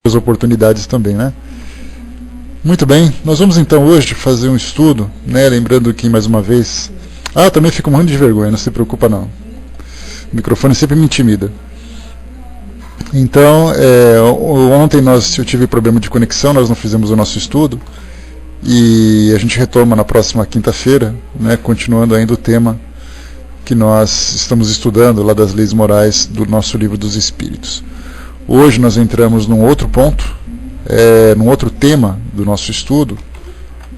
as oportunidades também, né? Muito bem, nós vamos então hoje fazer um estudo, né? Lembrando que, mais uma vez... também fico morrendo de vergonha, não se preocupa não. O microfone sempre me intimida. Então, ontem eu tive problema de conexão, nós não fizemos o nosso estudo, e a gente retoma na próxima quinta-feira, né, continuando ainda o tema que nós estamos estudando lá das leis morais do nosso livro dos Espíritos. Hoje nós entramos num outro ponto, num outro tema do nosso estudo,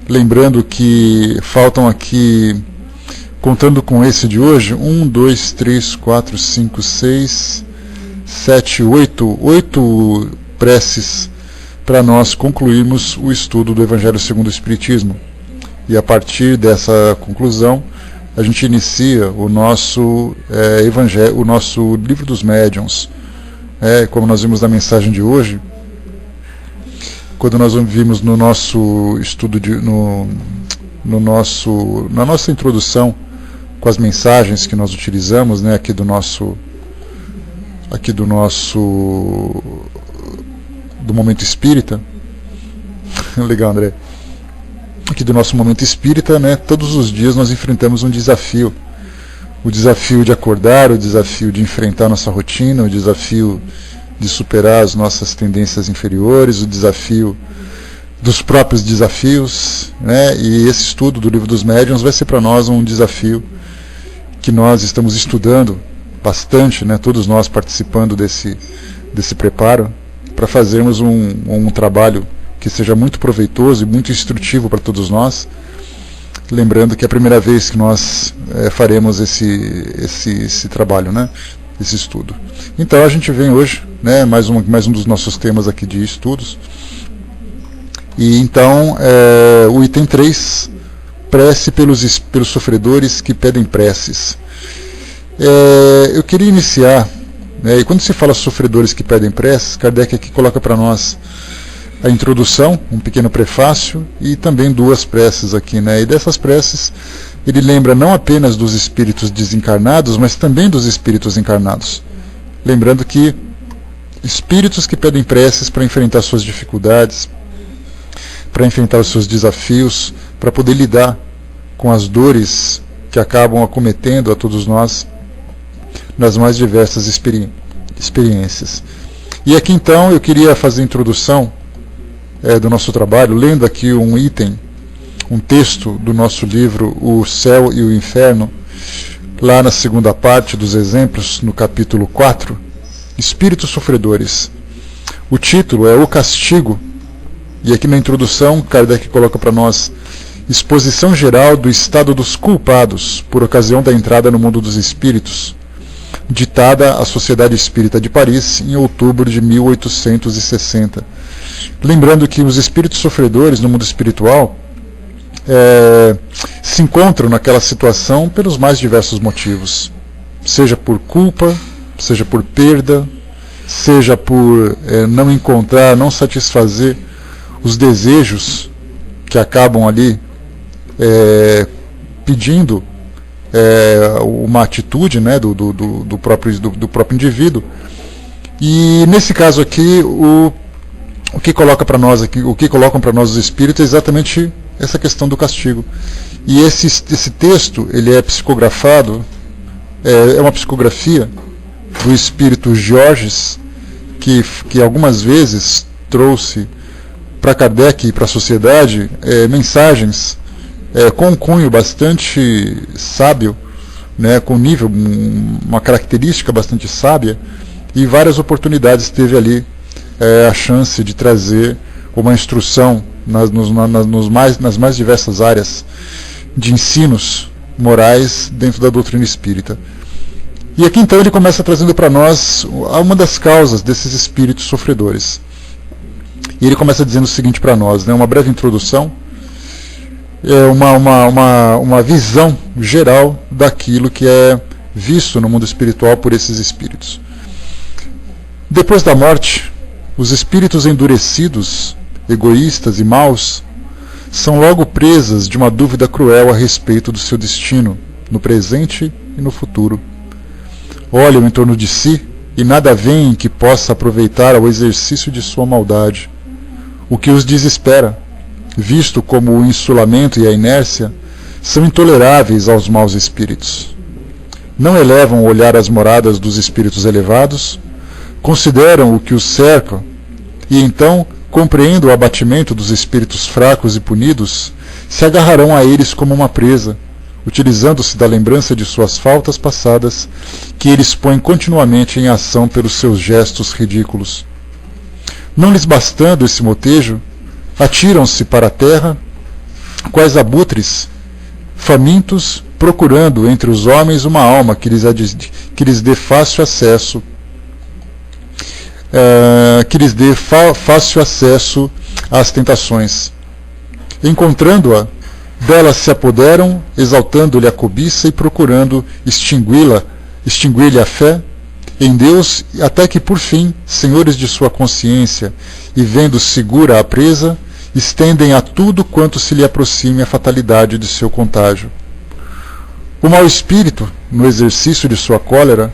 lembrando que faltam aqui, contando com esse de hoje, 1, 2, 3, 4, 5, 6, 7, 8 preces para nós concluirmos o estudo do Evangelho segundo o Espiritismo. E a partir dessa conclusão, a gente inicia o nosso o nosso livro dos médiuns. Como nós vimos na mensagem de hoje, quando nós vimos no nosso estudo, na nossa introdução, com as mensagens que nós utilizamos, né, aqui do Momento Espírita. Legal, André. Aqui do nosso Momento Espírita, né, todos os dias nós enfrentamos um desafio. O desafio de acordar, o desafio de enfrentar nossa rotina, o desafio de superar as nossas tendências inferiores, o desafio dos próprios desafios, né? E esse estudo do Livro dos Médiuns vai ser para nós um desafio que nós estamos estudando bastante, né? Todos nós participando desse preparo, para fazermos um trabalho que seja muito proveitoso e muito instrutivo para todos nós. Lembrando que é a primeira vez que nós faremos esse trabalho, né? Esse estudo. Então a gente vem hoje, né, mais um dos nossos temas aqui de estudos. E então, o item 3, prece pelos sofredores que pedem preces. Eu queria iniciar, e quando se fala sofredores que pedem preces, Kardec aqui coloca para nós a introdução, um pequeno prefácio, e também 2 preces aqui, né? E dessas preces, ele lembra não apenas dos espíritos desencarnados, mas também dos espíritos encarnados. Lembrando que espíritos que pedem preces para enfrentar suas dificuldades, para enfrentar os seus desafios, para poder lidar com as dores que acabam acometendo a todos nós nas mais diversas experiências. E aqui então eu queria fazer a introdução do nosso trabalho, lendo aqui um item, um texto do nosso livro O Céu e o Inferno, lá na segunda parte dos exemplos, no capítulo 4, Espíritos Sofredores. O título é O Castigo, e aqui na introdução Kardec coloca para nós: exposição geral do estado dos culpados por ocasião da entrada no mundo dos espíritos, ditada à Sociedade Espírita de Paris em outubro de 1860. Lembrando que os espíritos sofredores no mundo espiritual se encontram naquela situação pelos mais diversos motivos, seja por culpa, seja por perda, seja por não encontrar, não satisfazer os desejos que acabam ali pedindo uma atitude, né, do próprio indivíduo. E nesse caso aqui, o que colocam para nós os espíritos é exatamente essa questão do castigo. E esse texto, ele é psicografado, é uma psicografia do espírito Georges, que algumas vezes trouxe para Kardec e para a sociedade mensagens com um cunho bastante sábio, né, com nível, uma característica bastante sábia, e várias oportunidades teve ali a chance de trazer uma instrução nas mais diversas áreas de ensinos morais dentro da doutrina espírita. E aqui então ele começa trazendo para nós uma das causas desses espíritos sofredores. E ele começa dizendo o seguinte para nós, né, uma breve introdução, uma visão geral daquilo que é visto no mundo espiritual por esses espíritos. Depois da morte, os espíritos endurecidos, egoístas e maus, são logo presas de uma dúvida cruel a respeito do seu destino, no presente e no futuro. Olham em torno de si, e nada veem que possa aproveitar ao exercício de sua maldade, o que os desespera, visto como o insulamento e a inércia são intoleráveis aos maus espíritos. Não elevam o olhar às moradas dos espíritos elevados, consideram o que os cerca e então, compreendendo o abatimento dos espíritos fracos e punidos, se agarrarão a eles como uma presa, utilizando-se da lembrança de suas faltas passadas, que eles põem continuamente em ação pelos seus gestos ridículos. Não lhes bastando esse motejo, atiram-se para a terra, quais abutres, famintos, procurando entre os homens uma alma que lhes dê fácil acesso, às tentações. Encontrando-a, dela se apoderam, exaltando-lhe a cobiça e procurando extinguir-lhe a fé em Deus, até que, por fim, senhores de sua consciência, e vendo segura a presa, estendem a tudo quanto se lhe aproxime a fatalidade de seu contágio. O mau espírito, no exercício de sua cólera,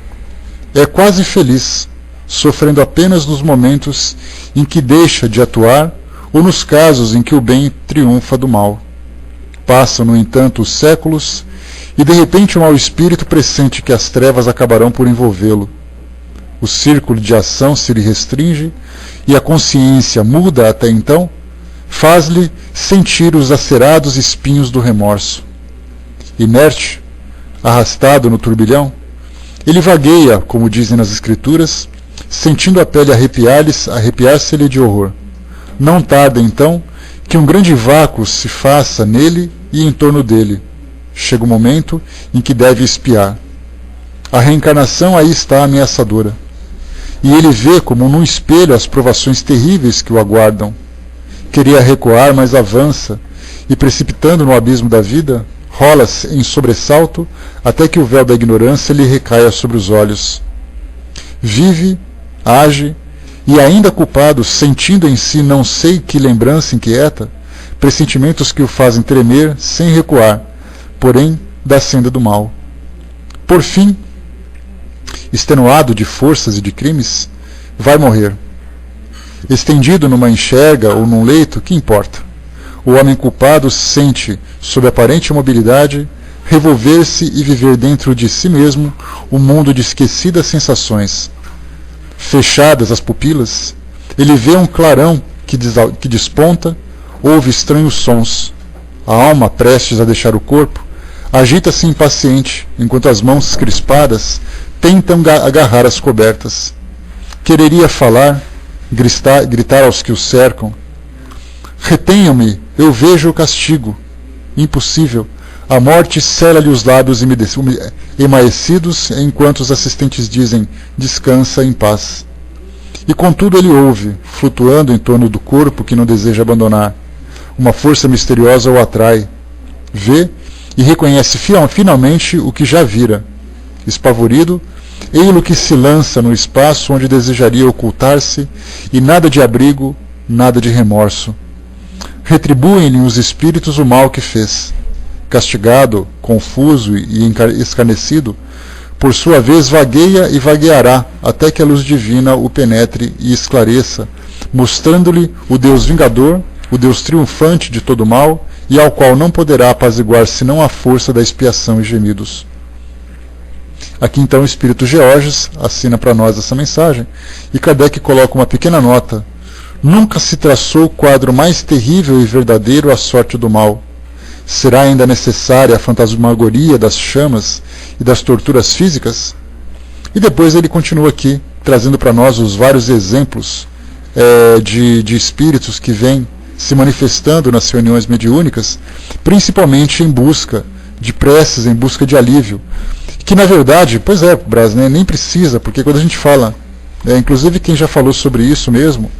é quase feliz, sofrendo apenas nos momentos em que deixa de atuar ou nos casos em que o bem triunfa do mal. Passam, no entanto, os séculos, e de repente o mau espírito pressente que as trevas acabarão por envolvê-lo. O círculo de ação se lhe restringe, e a consciência, muda até então, faz-lhe sentir os acerados espinhos do remorso. Inerte, arrastado no turbilhão, ele vagueia, como dizem nas Escrituras, sentindo a pele arrepiar-se-lhe de horror. Não tarda, então, que um grande vácuo se faça nele e em torno dele. Chega o momento em que deve espiar. A reencarnação aí está ameaçadora. E ele vê como num espelho as provações terríveis que o aguardam. Queria recuar, mas avança, e precipitando no abismo da vida, rola-se em sobressalto até que o véu da ignorância lhe recaia sobre os olhos. Vive, age, e ainda culpado, sentindo em si não sei que lembrança inquieta, pressentimentos que o fazem tremer sem recuar, porém da senda do mal. Por fim, extenuado de forças e de crimes, vai morrer. Estendido numa enxerga ou num leito, que importa? O homem culpado sente, sob aparente imobilidade, revolver-se e viver dentro de si mesmo um mundo de esquecidas sensações. Fechadas as pupilas, ele vê um clarão que desponta, ouve estranhos sons. A alma, prestes a deixar o corpo, agita-se impaciente, enquanto as mãos crispadas tentam agarrar as cobertas. Quereria falar, gritar aos que o cercam: retenham-me, eu vejo o castigo. Impossível. A morte cela-lhe os lábios emaecidos, enquanto os assistentes dizem: descansa em paz. E contudo ele ouve, flutuando em torno do corpo que não deseja abandonar. Uma força misteriosa o atrai. Vê e reconhece finalmente o que já vira. Espavorido, ei-lo que se lança no espaço onde desejaria ocultar-se, e nada de abrigo, nada de remorso. Retribuem-lhe os espíritos o mal que fez. Castigado, confuso e escarnecido, por sua vez vagueia e vagueará até que a luz divina o penetre e esclareça, mostrando-lhe o Deus vingador, o Deus triunfante de todo mal, e ao qual não poderá apaziguar senão a força da expiação e gemidos. Aqui então o Espírito Georges assina para nós essa mensagem, e Kardec coloca uma pequena nota: nunca se traçou quadro mais terrível e verdadeiro à sorte do mal. Será ainda necessária a fantasmagoria das chamas e das torturas físicas? E depois ele continua aqui, trazendo para nós os vários exemplos de espíritos que vêm se manifestando nas reuniões mediúnicas, principalmente em busca de preces, em busca de alívio. Que na verdade, pois é, Braz, né, nem precisa, porque quando a gente fala, inclusive quem já falou sobre isso mesmo,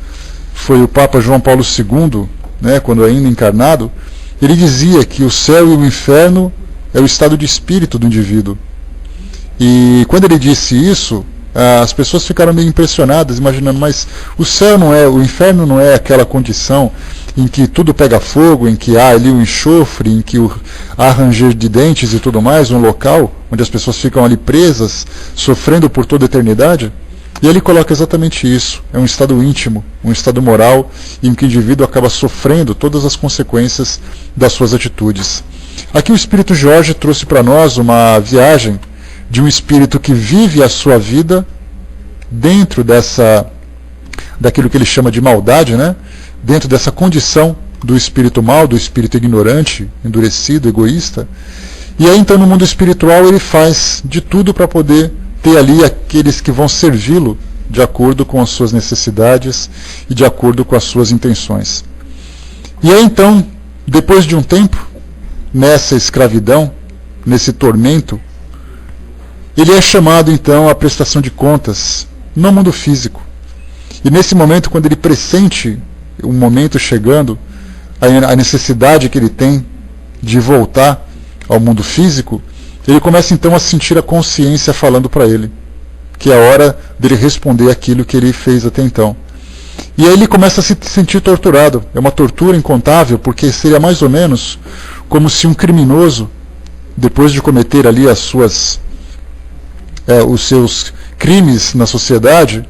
foi o Papa João Paulo II, né, quando ainda encarnado. Ele dizia que o céu e o inferno é o estado de espírito do indivíduo. E quando ele disse isso, as pessoas ficaram meio impressionadas, imaginando: mas o céu não é, o inferno não é aquela condição em que tudo pega fogo, em que há ali o enxofre, em que há ranger de dentes e tudo mais, um local onde as pessoas ficam ali presas, sofrendo por toda a eternidade? E ele coloca exatamente isso. É um estado íntimo, um estado moral, em que o indivíduo acaba sofrendo todas as consequências das suas atitudes. Aqui o Espírito Jorge trouxe para nós uma viagem de um espírito que vive a sua vida dentro daquilo que ele chama de maldade, né? Dentro dessa condição do espírito mau, do espírito ignorante, endurecido, egoísta. E aí então no mundo espiritual ele faz de tudo para poder ter ali aqueles que vão servi-lo de acordo com as suas necessidades e de acordo com as suas intenções. E aí então, depois de um tempo, nessa escravidão, nesse tormento, ele é chamado então à prestação de contas no mundo físico. E nesse momento, quando ele pressente um momento chegando, a necessidade que ele tem de voltar ao mundo físico, ele começa então a sentir a consciência falando para ele que é a hora dele responder aquilo que ele fez até então. E aí ele começa a se sentir torturado. É uma tortura incontável, porque seria mais ou menos como se um criminoso, depois de cometer ali os seus crimes na sociedade,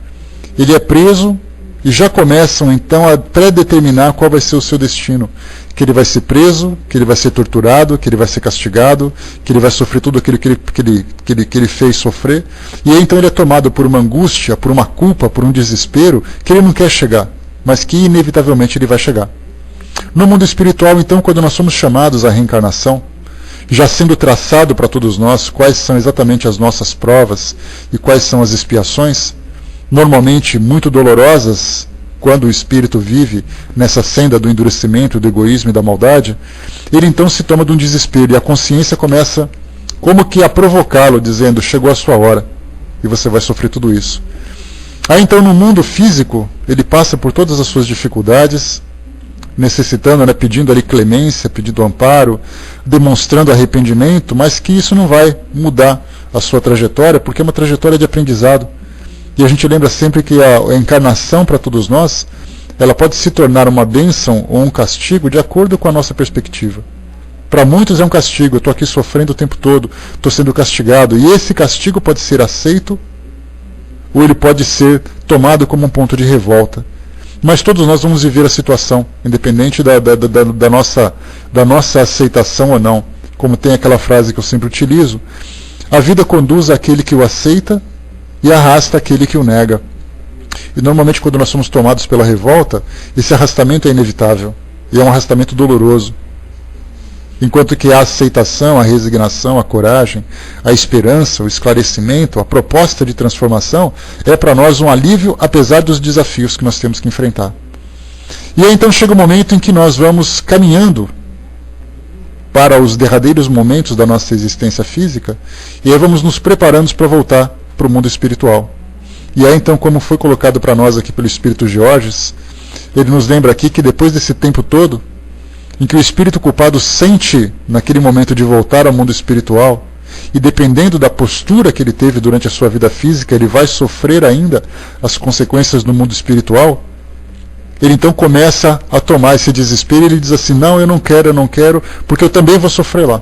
ele é preso e já começam então a predeterminar qual vai ser o seu destino. Que ele vai ser preso, que ele vai ser torturado, que ele vai ser castigado, que ele vai sofrer tudo aquilo que ele fez sofrer. E aí então ele é tomado por uma angústia, por uma culpa, por um desespero que ele não quer chegar, mas que inevitavelmente ele vai chegar. No mundo espiritual, então, quando nós somos chamados à reencarnação, já sendo traçado para todos nós quais são exatamente as nossas provas e quais são as expiações, normalmente muito dolorosas, quando o espírito vive nessa senda do endurecimento, do egoísmo e da maldade, ele então se toma de um desespero e a consciência começa como que a provocá-lo, dizendo, chegou a sua hora e você vai sofrer tudo isso. Aí então no mundo físico, ele passa por todas as suas dificuldades, necessitando, pedindo ali clemência, pedindo amparo, demonstrando arrependimento, mas que isso não vai mudar a sua trajetória, porque é uma trajetória de aprendizado. E a gente lembra sempre que a encarnação para todos nós, ela pode se tornar uma bênção ou um castigo de acordo com a nossa perspectiva. Para muitos é um castigo, eu estou aqui sofrendo o tempo todo, estou sendo castigado, e esse castigo pode ser aceito ou ele pode ser tomado como um ponto de revolta. Mas todos nós vamos viver a situação, independente da nossa aceitação ou não. Como tem aquela frase que eu sempre utilizo, a vida conduz àquele que o aceita e arrasta aquele que o nega. E normalmente quando nós somos tomados pela revolta, esse arrastamento é inevitável. E é um arrastamento doloroso. Enquanto que a aceitação, a resignação, a coragem, a esperança, o esclarecimento, a proposta de transformação é para nós um alívio, apesar dos desafios que nós temos que enfrentar. E aí então chega o momento em que nós vamos caminhando para os derradeiros momentos da nossa existência física, e aí vamos nos preparando para voltar para o mundo espiritual. E aí então, como foi colocado para nós aqui pelo Espírito Georges, ele nos lembra aqui que depois desse tempo todo, em que o espírito culpado sente naquele momento de voltar ao mundo espiritual, e dependendo da postura que ele teve durante a sua vida física, ele vai sofrer ainda as consequências no mundo espiritual, ele então começa a tomar esse desespero e ele diz assim, não, eu não quero, porque eu também vou sofrer lá.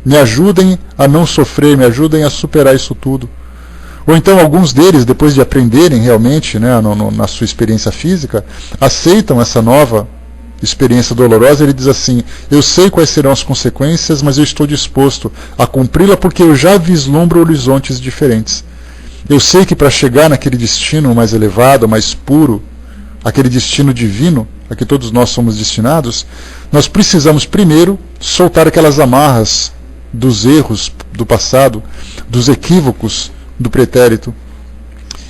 Me ajudem a não sofrer, me ajudem a superar isso tudo. Ou então alguns deles, depois de aprenderem realmente, na sua experiência física, aceitam essa nova experiência dolorosa. Ele diz assim, eu sei quais serão as consequências, mas eu estou disposto a cumpri-la porque eu já vislumbro horizontes diferentes. Eu sei que para chegar naquele destino mais elevado, mais puro, aquele destino divino a que todos nós somos destinados, nós precisamos primeiro soltar aquelas amarras dos erros do passado, dos equívocos do pretérito.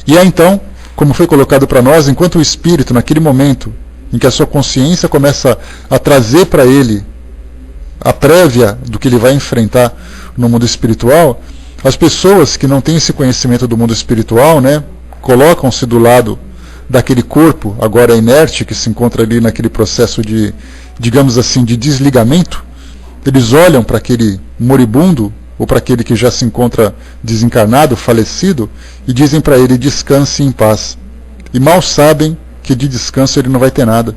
E aí então, como foi colocado para nós, enquanto o espírito, naquele momento em que a sua consciência começa a trazer para ele a prévia do que ele vai enfrentar no mundo espiritual, as pessoas que não têm esse conhecimento do mundo espiritual, colocam-se do lado daquele corpo agora inerte que se encontra ali naquele processo de, digamos assim, de desligamento. Eles olham para aquele moribundo ou para aquele que já se encontra desencarnado, falecido, e dizem para ele, descanse em paz. E mal sabem que de descanso ele não vai ter nada.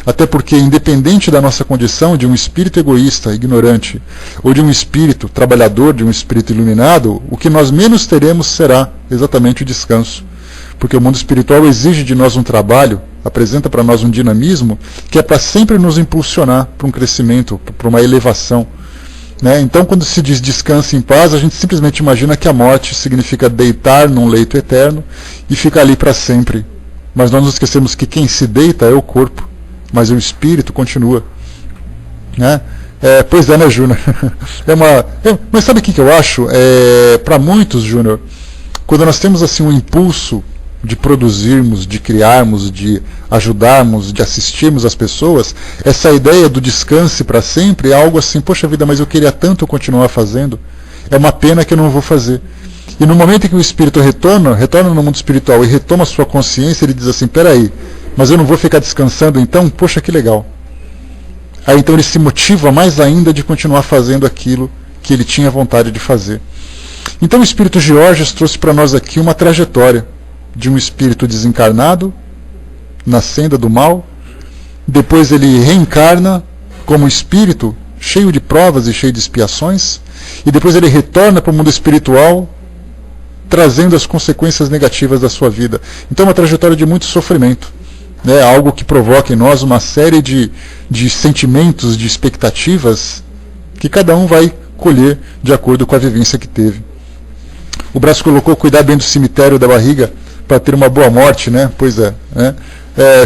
Até porque, independente da nossa condição de um espírito egoísta, ignorante, ou de um espírito trabalhador, de um espírito iluminado, o que nós menos teremos será exatamente o descanso. Porque o mundo espiritual exige de nós um trabalho, apresenta para nós um dinamismo, que é para sempre nos impulsionar para um crescimento, para uma elevação. Né? Então, quando se diz descanse em paz, a gente simplesmente imagina que a morte significa deitar num leito eterno e ficar ali para sempre. Mas nós nos esquecemos que quem se deita é o corpo, mas o espírito continua. Né? Pois é, né, Júnior? Mas sabe o que eu acho? Para muitos, Júnior, quando nós temos assim um impulso de produzirmos, de criarmos, de ajudarmos, de assistirmos as pessoas, essa ideia do descanse para sempre é algo assim, poxa vida, mas eu queria tanto continuar fazendo, é uma pena que eu não vou fazer. E no momento em que o espírito retorna no mundo espiritual e retoma a sua consciência, ele diz assim, peraí, mas eu não vou ficar descansando então? Poxa, que legal. Aí então ele se motiva mais ainda de continuar fazendo aquilo que ele tinha vontade de fazer. Então o espírito Georges trouxe para nós aqui uma trajetória de um espírito desencarnado, na senda do mal, depois ele reencarna como espírito, cheio de provas e cheio de expiações, e depois ele retorna para o mundo espiritual, trazendo as consequências negativas da sua vida. Então é uma trajetória de muito sofrimento, né? Algo que provoca em nós uma série de sentimentos, de expectativas, que cada um vai colher de acordo com a vivência que teve. O Brás colocou cuidar bem do cemitério da barriga, para ter uma boa morte, né? Pois é. Né?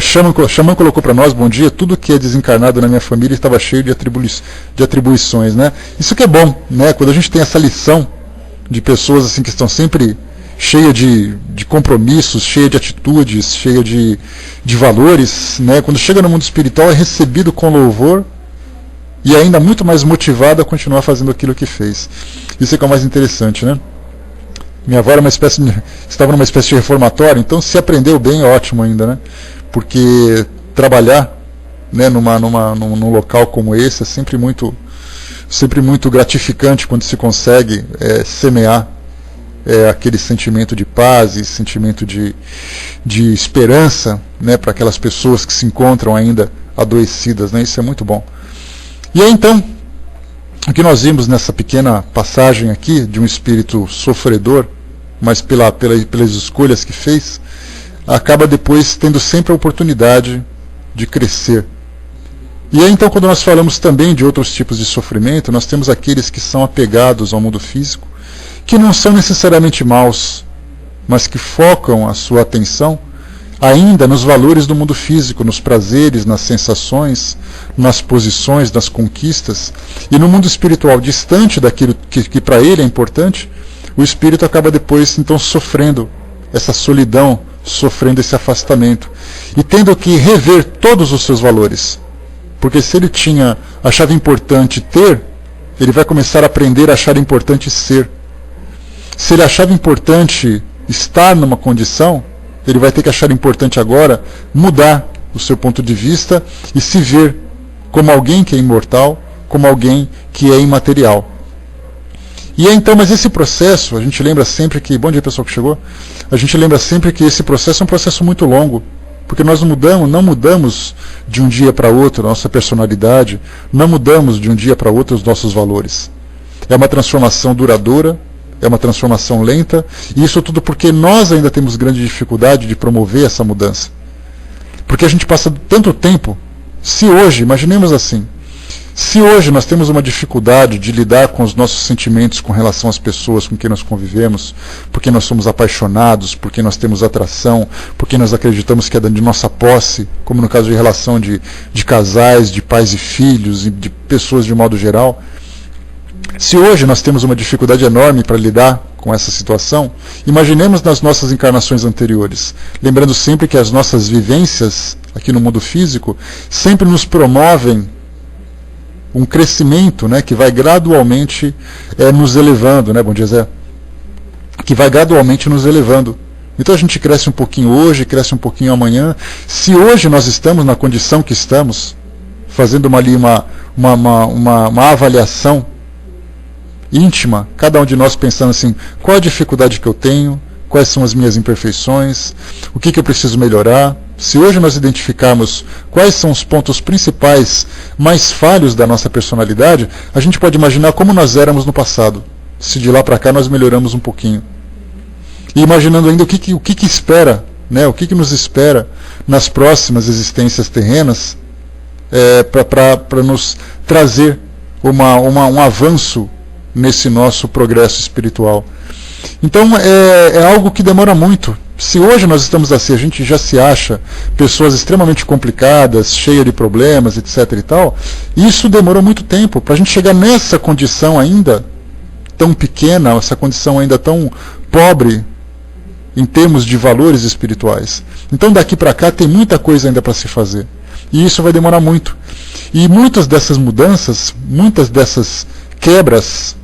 Xamã colocou para nós, bom dia, tudo que é desencarnado na minha família estava cheio de atribuições, né? Isso que é bom, né? Quando a gente tem essa lição de pessoas assim que estão sempre cheias de compromissos, cheias de atitudes, cheias de valores, né? Quando chega no mundo espiritual é recebido com louvor e ainda muito mais motivado a continuar fazendo aquilo que fez. Isso é que é o mais interessante, né? Minha avó era estava numa espécie de reformatório, então se aprendeu bem, ótimo ainda, né? Porque trabalhar, né, num local como esse é sempre muito gratificante quando se consegue semear aquele sentimento de paz e sentimento de esperança, né, para aquelas pessoas que se encontram ainda adoecidas, né? Isso é muito bom. E aí então, o que nós vimos nessa pequena passagem aqui de um espírito sofredor, mas pelas escolhas que fez, acaba depois tendo sempre a oportunidade de crescer. E aí então, quando nós falamos também de outros tipos de sofrimento, nós temos aqueles que são apegados ao mundo físico, que não são necessariamente maus, mas que focam a sua atenção ainda nos valores do mundo físico, nos prazeres, nas sensações, nas posições, nas conquistas, e no mundo espiritual distante daquilo que para ele é importante, o espírito acaba depois então sofrendo essa solidão, sofrendo esse afastamento, e tendo que rever todos os seus valores. Porque se ele achava importante ter, ele vai começar a aprender a achar importante ser. Se ele achava importante estar numa condição, ele vai ter que achar importante agora mudar o seu ponto de vista e se ver como alguém que é imortal, como alguém que é imaterial. E então, mas esse processo, a gente lembra sempre que, bom dia pessoal que chegou, a gente lembra sempre que esse processo é um processo muito longo, porque nós não mudamos de um dia para outro a nossa personalidade, não mudamos de um dia para outro os nossos valores. É uma transformação duradoura, é uma transformação lenta, e isso tudo porque nós ainda temos grande dificuldade de promover essa mudança. Porque a gente passa tanto tempo, se hoje, imaginemos assim, se hoje nós temos uma dificuldade de lidar com os nossos sentimentos com relação às pessoas com quem nós convivemos, porque nós somos apaixonados, porque nós temos atração, porque nós acreditamos que é de nossa posse, como no caso de relação de casais, de pais e filhos, e de pessoas de modo geral. Se hoje nós temos uma dificuldade enorme para lidar com essa situação, imaginemos nas nossas encarnações anteriores, lembrando sempre que as nossas vivências aqui no mundo físico sempre nos promovem um crescimento, né, que vai gradualmente nos elevando, né, bom dia Zé, que vai gradualmente nos elevando. Então a gente cresce um pouquinho hoje, cresce um pouquinho amanhã. Se hoje nós estamos na condição que estamos, fazendo uma avaliação íntima, cada um de nós pensando assim, qual a dificuldade que eu tenho, quais são as minhas imperfeições, o que eu preciso melhorar, Se hoje nós identificarmos quais são os pontos principais, mais falhos da nossa personalidade, a gente pode imaginar como nós éramos no passado. Se de lá para cá nós melhoramos um pouquinho. E imaginando ainda o que espera, né? O que nos espera nas próximas existências terrenas, para nos trazer um avanço nesse nosso progresso espiritual. Então é algo que demora muito. Se hoje nós estamos assim, a gente já se acha pessoas extremamente complicadas, cheias de problemas, etc. e tal, isso demorou muito tempo para a gente chegar nessa condição ainda tão pequena, essa condição ainda tão pobre em termos de valores espirituais. Então daqui para cá tem muita coisa ainda para se fazer. E isso vai demorar muito. E muitas dessas mudanças, muitas dessas quebras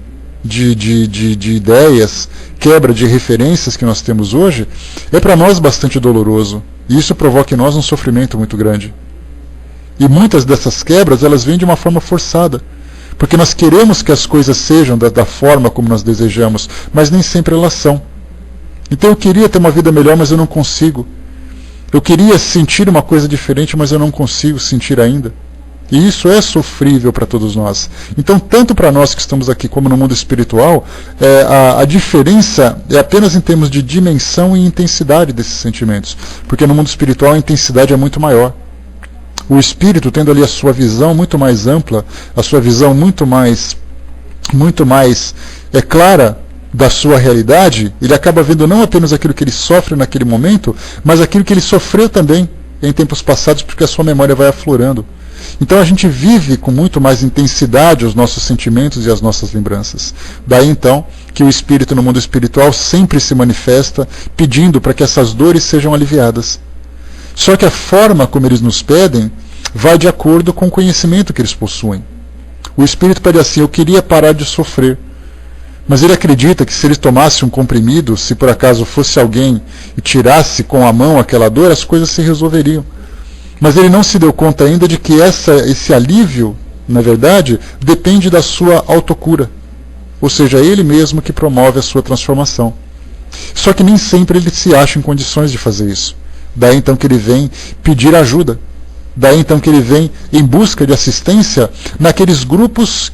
de ideias, quebra de referências que nós temos hoje, é para nós bastante doloroso. E isso provoca em nós um sofrimento muito grande. E muitas dessas quebras, elas vêm de uma forma forçada. Porque nós queremos que as coisas sejam da forma como nós desejamos, mas nem sempre elas são. Então eu queria ter uma vida melhor, mas eu não consigo. Eu queria sentir uma coisa diferente, mas eu não consigo sentir ainda. E isso é sofrível para todos nós. Então, tanto para nós que estamos aqui, como no mundo espiritual, a diferença é apenas em termos de dimensão e intensidade desses sentimentos. Porque no mundo espiritual a intensidade é muito maior. O espírito, tendo ali a sua visão muito mais ampla, a sua visão muito mais clara da sua realidade, ele acaba vendo não apenas aquilo que ele sofre naquele momento, mas aquilo que ele sofreu também em tempos passados, porque a sua memória vai aflorando. Então a gente vive com muito mais intensidade os nossos sentimentos e as nossas lembranças. Daí então que o espírito no mundo espiritual sempre se manifesta pedindo para que essas dores sejam aliviadas. Só que a forma como eles nos pedem vai de acordo com o conhecimento que eles possuem. O espírito pede assim: eu queria parar de sofrer. Mas ele acredita que se ele tomasse um comprimido, se por acaso fosse alguém e tirasse com a mão aquela dor, as coisas se resolveriam. Mas ele não se deu conta ainda de que esse alívio, na verdade, depende da sua autocura. Ou seja, ele mesmo que promove a sua transformação. Só que nem sempre ele se acha em condições de fazer isso. Daí então que ele vem pedir ajuda. Daí então que ele vem em busca de assistência naqueles grupos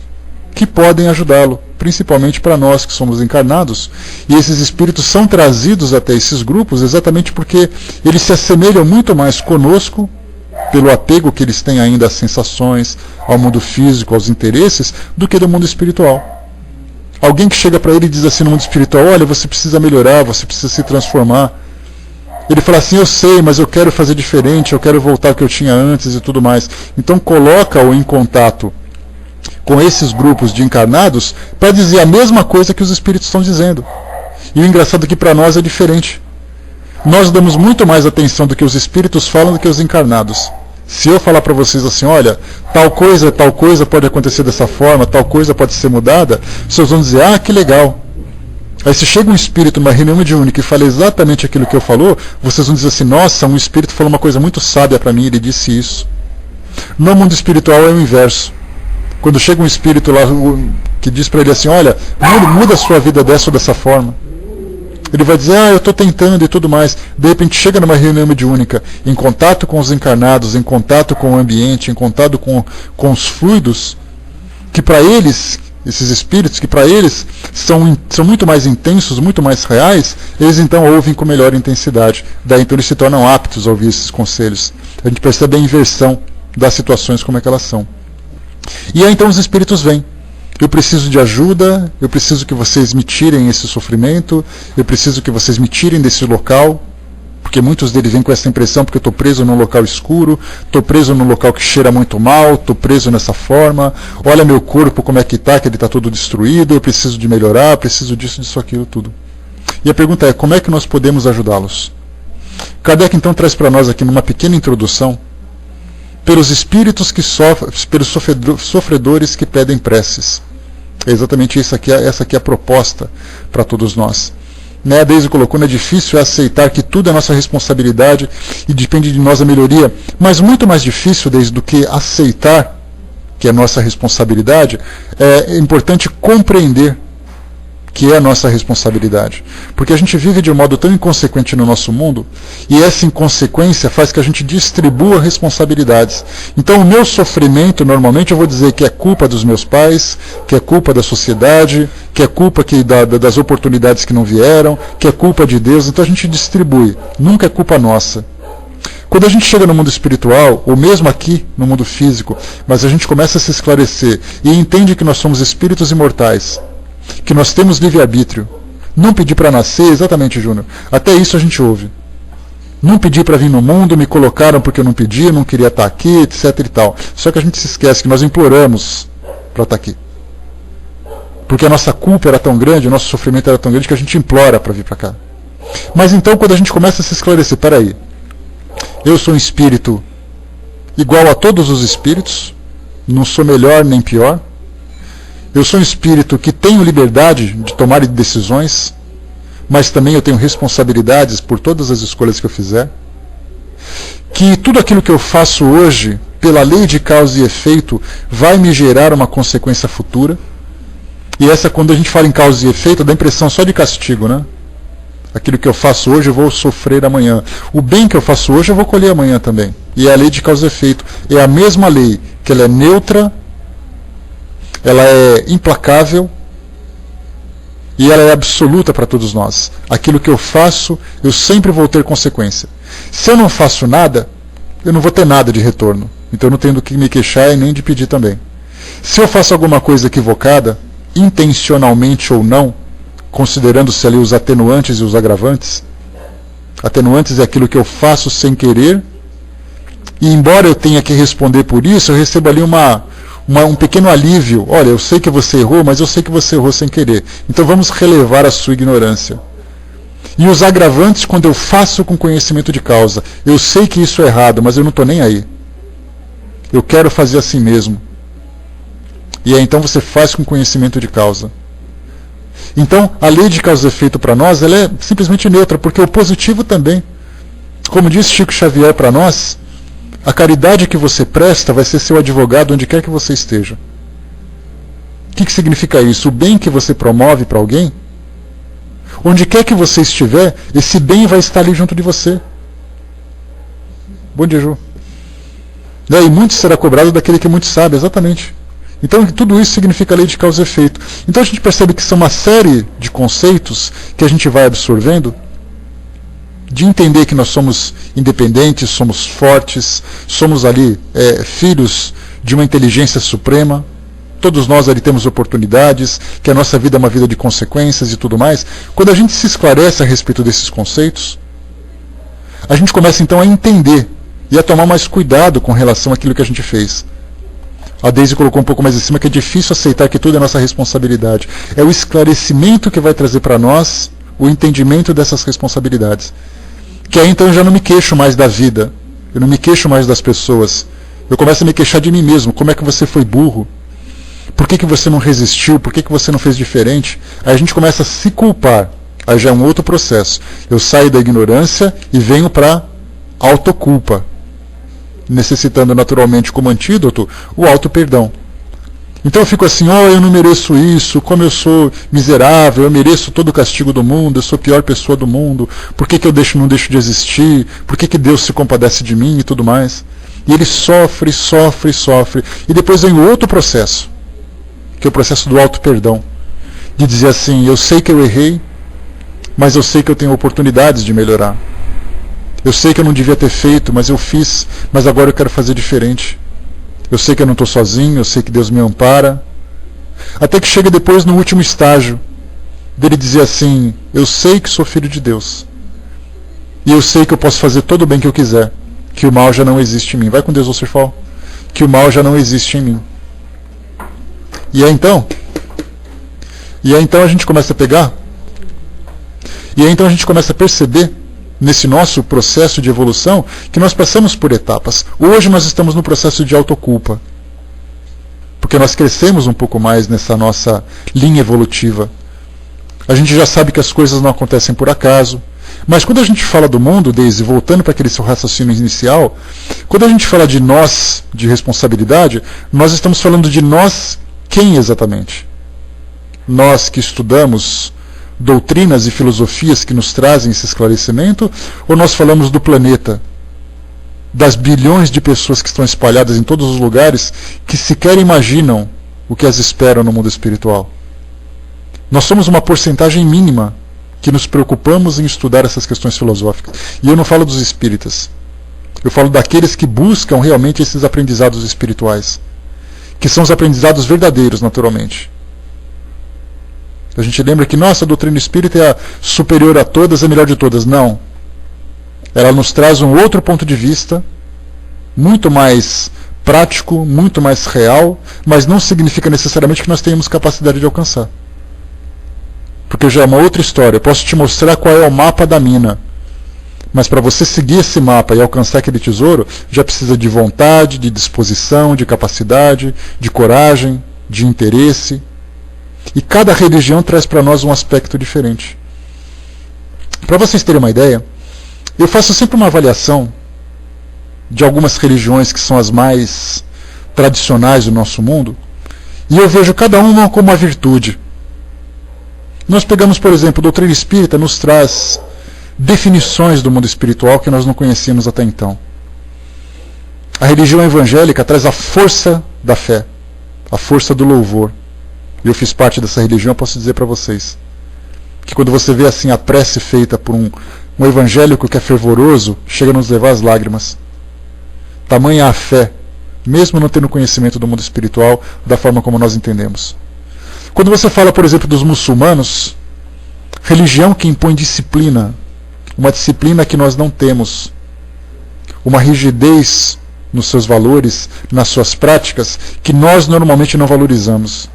que podem ajudá-lo, principalmente para nós que somos encarnados. E esses espíritos são trazidos até esses grupos exatamente porque eles se assemelham muito mais conosco, pelo apego que eles têm ainda às sensações, ao mundo físico, aos interesses, do que do mundo espiritual. Alguém que chega para ele e diz assim no mundo espiritual: olha, você precisa melhorar, você precisa se transformar. Ele fala assim: eu sei, mas eu quero fazer diferente, eu quero voltar ao que eu tinha antes e tudo mais. Então coloca-o em contato com esses grupos de encarnados para dizer a mesma coisa que os espíritos estão dizendo. E o engraçado é que para nós é diferente. Nós damos muito mais atenção do que os espíritos falam do que os encarnados. Se eu falar para vocês assim: olha, tal coisa pode acontecer dessa forma, tal coisa pode ser mudada, vocês vão dizer: ah, que legal. Aí se chega um espírito numa reunião mediúnica e fala exatamente aquilo que eu falou, vocês vão dizer assim: nossa, um espírito falou uma coisa muito sábia para mim, ele disse isso. No mundo espiritual é o inverso. Quando chega um espírito lá que diz para ele assim: olha, muda a sua vida dessa ou dessa forma, ele vai dizer: ah, eu estou tentando e tudo mais. De repente chega numa reunião mediúnica, em contato com os encarnados, em contato com o ambiente, em contato com os fluidos, que para eles, esses espíritos, que para eles são muito mais intensos, muito mais reais, eles então ouvem com melhor intensidade. Daí então eles se tornam aptos a ouvir esses conselhos. A gente percebe a inversão das situações como é que elas são. E aí então os espíritos vêm: eu preciso de ajuda, eu preciso que vocês me tirem esse sofrimento, eu preciso que vocês me tirem desse local, porque muitos deles vêm com essa impressão: porque eu estou preso num local escuro, estou preso num local que cheira muito mal, estou preso nessa forma, olha meu corpo como é que ele está todo destruído, eu preciso de melhorar, preciso disso, aquilo, tudo. E a pergunta é: como é que nós podemos ajudá-los? Kardec então traz para nós aqui numa pequena introdução pelos espíritos que sofrem, pelos sofredores que pedem preces. É exatamente essa aqui é a proposta para todos nós. A Deise colocou: não é difícil aceitar que tudo é nossa responsabilidade e depende de nós a melhoria, mas muito mais difícil, Deise, do que aceitar que é nossa responsabilidade, é importante compreender que é a nossa responsabilidade. Porque a gente vive de um modo tão inconsequente no nosso mundo, e essa inconsequência faz que a gente distribua responsabilidades. Então o meu sofrimento, normalmente eu vou dizer que é culpa dos meus pais, que é culpa da sociedade, que é culpa das oportunidades que não vieram, que é culpa de Deus. Então a gente distribui, nunca é culpa nossa. Quando a gente chega no mundo espiritual, ou mesmo aqui no mundo físico, mas a gente começa a se esclarecer e entende que nós somos espíritos imortais, que nós temos livre-arbítrio. Não pedi para nascer, exatamente, Júnior. Até isso a gente ouve. Não pedi para vir no mundo, me colocaram porque eu não pedi, não queria estar aqui, etc e tal. Só que a gente se esquece que nós imploramos para estar aqui. Porque a nossa culpa era tão grande, o nosso sofrimento era tão grande que a gente implora para vir para cá. Mas então quando a gente começa a se esclarecer, peraí, eu sou um espírito igual a todos os espíritos, não sou melhor nem pior. Eu sou um espírito que tenho liberdade de tomar decisões, mas também eu tenho responsabilidades por todas as escolhas que eu fizer. Que tudo aquilo que eu faço hoje, pela lei de causa e efeito, vai me gerar uma consequência futura. E essa, quando a gente fala em causa e efeito, dá a impressão só de castigo, né? Aquilo que eu faço hoje eu vou sofrer amanhã. O bem que eu faço hoje eu vou colher amanhã também. E é a lei de causa e efeito. É a mesma lei, que ela é neutra, ela é implacável e ela é absoluta para todos nós. Aquilo que eu faço, eu sempre vou ter consequência. Se eu não faço nada, eu não vou ter nada de retorno. Então eu não tenho do que me queixar e nem de pedir também. Se eu faço alguma coisa equivocada, intencionalmente ou não, considerando-se ali os atenuantes e os agravantes, atenuantes é aquilo que eu faço sem querer, e embora eu tenha que responder por isso, eu recebo ali um pequeno alívio. Olha, eu sei que você errou, mas eu sei que você errou sem querer. Então vamos relevar a sua ignorância. E os agravantes, quando eu faço com conhecimento de causa, eu sei que isso é errado, mas eu não estou nem aí. Eu quero fazer assim mesmo. E aí então você faz com conhecimento de causa. Então a lei de causa e efeito para nós, ela é simplesmente neutra, porque o positivo também. Como disse Chico Xavier para nós, a caridade que você presta vai ser seu advogado onde quer que você esteja. O que significa isso? O bem que você promove para alguém, onde quer que você estiver, esse bem vai estar ali junto de você. Bom dia, Ju. E muito será cobrado daquele que muito sabe, exatamente. Então tudo isso significa lei de causa e efeito. Então a gente percebe que são uma série de conceitos que a gente vai absorvendo, de entender que nós somos independentes, somos fortes, somos ali filhos de uma inteligência suprema, todos nós ali temos oportunidades, que a nossa vida é uma vida de consequências e tudo mais. Quando a gente se esclarece a respeito desses conceitos, a gente começa então a entender e a tomar mais cuidado com relação àquilo que a gente fez. A Daisy colocou um pouco mais em cima que é difícil aceitar que tudo é nossa responsabilidade. É o esclarecimento que vai trazer para nós o entendimento dessas responsabilidades. Que aí então eu já não me queixo mais da vida, eu não me queixo mais das pessoas. Eu começo a me queixar de mim mesmo. Como é que você foi burro? Por que você não resistiu? Por que você não fez diferente? Aí a gente começa a se culpar. Aí já é um outro processo. Eu saio da ignorância e venho para a autoculpa, necessitando naturalmente como antídoto o auto-perdão. Então eu fico assim, eu não mereço isso, como eu sou miserável, eu mereço todo o castigo do mundo, eu sou a pior pessoa do mundo, por que eu não deixo de existir, por que Deus se compadece de mim e tudo mais. E ele sofre, sofre, sofre. E depois vem o outro processo, que é o processo do auto-perdão, de dizer assim, eu sei que eu errei, mas eu sei que eu tenho oportunidades de melhorar. Eu sei que eu não devia ter feito, mas eu fiz, mas agora eu quero fazer diferente. Eu sei que eu não estou sozinho, eu sei que Deus me ampara. Até que chega depois no último estágio, dele dizer assim, eu sei que sou filho de Deus. E eu sei que eu posso fazer todo o bem que eu quiser, que o mal já não existe em mim. Vai com Deus, Ossirfal. Que o mal já não existe em mim. E aí então a gente começa a pegar, e aí então a gente começa a perceber, nesse nosso processo de evolução, que nós passamos por etapas. Hoje nós estamos no processo de autoculpa, porque nós crescemos um pouco mais nessa nossa linha evolutiva. A gente já sabe que as coisas não acontecem por acaso, mas quando a gente fala do mundo, Daisy, voltando para aquele seu raciocínio inicial, quando a gente fala de nós, de responsabilidade, nós estamos falando de nós quem exatamente? nós que estudamos doutrinas e filosofias que nos trazem esse esclarecimento, ou nós falamos do planeta, das bilhões de pessoas que estão espalhadas em todos os lugares, que sequer imaginam o que as espera no mundo espiritual? Nós somos uma porcentagem mínima que nos preocupamos em estudar essas questões filosóficas. E eu não falo dos espíritas. Eu falo daqueles que buscam realmente esses aprendizados espirituais, que são os aprendizados verdadeiros, naturalmente. A gente lembra que, nossa, a doutrina espírita é a superior a todas, a melhor de todas. Não. Ela nos traz um outro ponto de vista, muito mais prático, muito mais real, mas não significa necessariamente que nós tenhamos capacidade de alcançar. Porque já é uma outra história. Eu posso te mostrar qual é o mapa da mina, mas para você seguir esse mapa e alcançar aquele tesouro, já precisa de vontade, de disposição, de capacidade, de coragem, de interesse. E cada religião traz para nós um aspecto diferente. Para vocês terem uma ideia, eu faço sempre uma avaliação de algumas religiões que são as mais tradicionais do nosso mundo, e eu vejo cada uma como uma virtude. Nós pegamos, por exemplo, a doutrina espírita nos traz definições do mundo espiritual que nós não conhecíamos até então. A religião evangélica traz a força da fé, a força do louvor. Eu fiz parte dessa religião, posso dizer para vocês que quando você vê assim a prece feita por um evangélico que é fervoroso, chega a nos levar às lágrimas. Tamanha a fé, mesmo não tendo conhecimento do mundo espiritual da forma como nós entendemos. Quando você fala, por exemplo, dos muçulmanos, religião que impõe disciplina, uma disciplina que nós não temos, uma rigidez nos seus valores, nas suas práticas, que nós normalmente não valorizamos.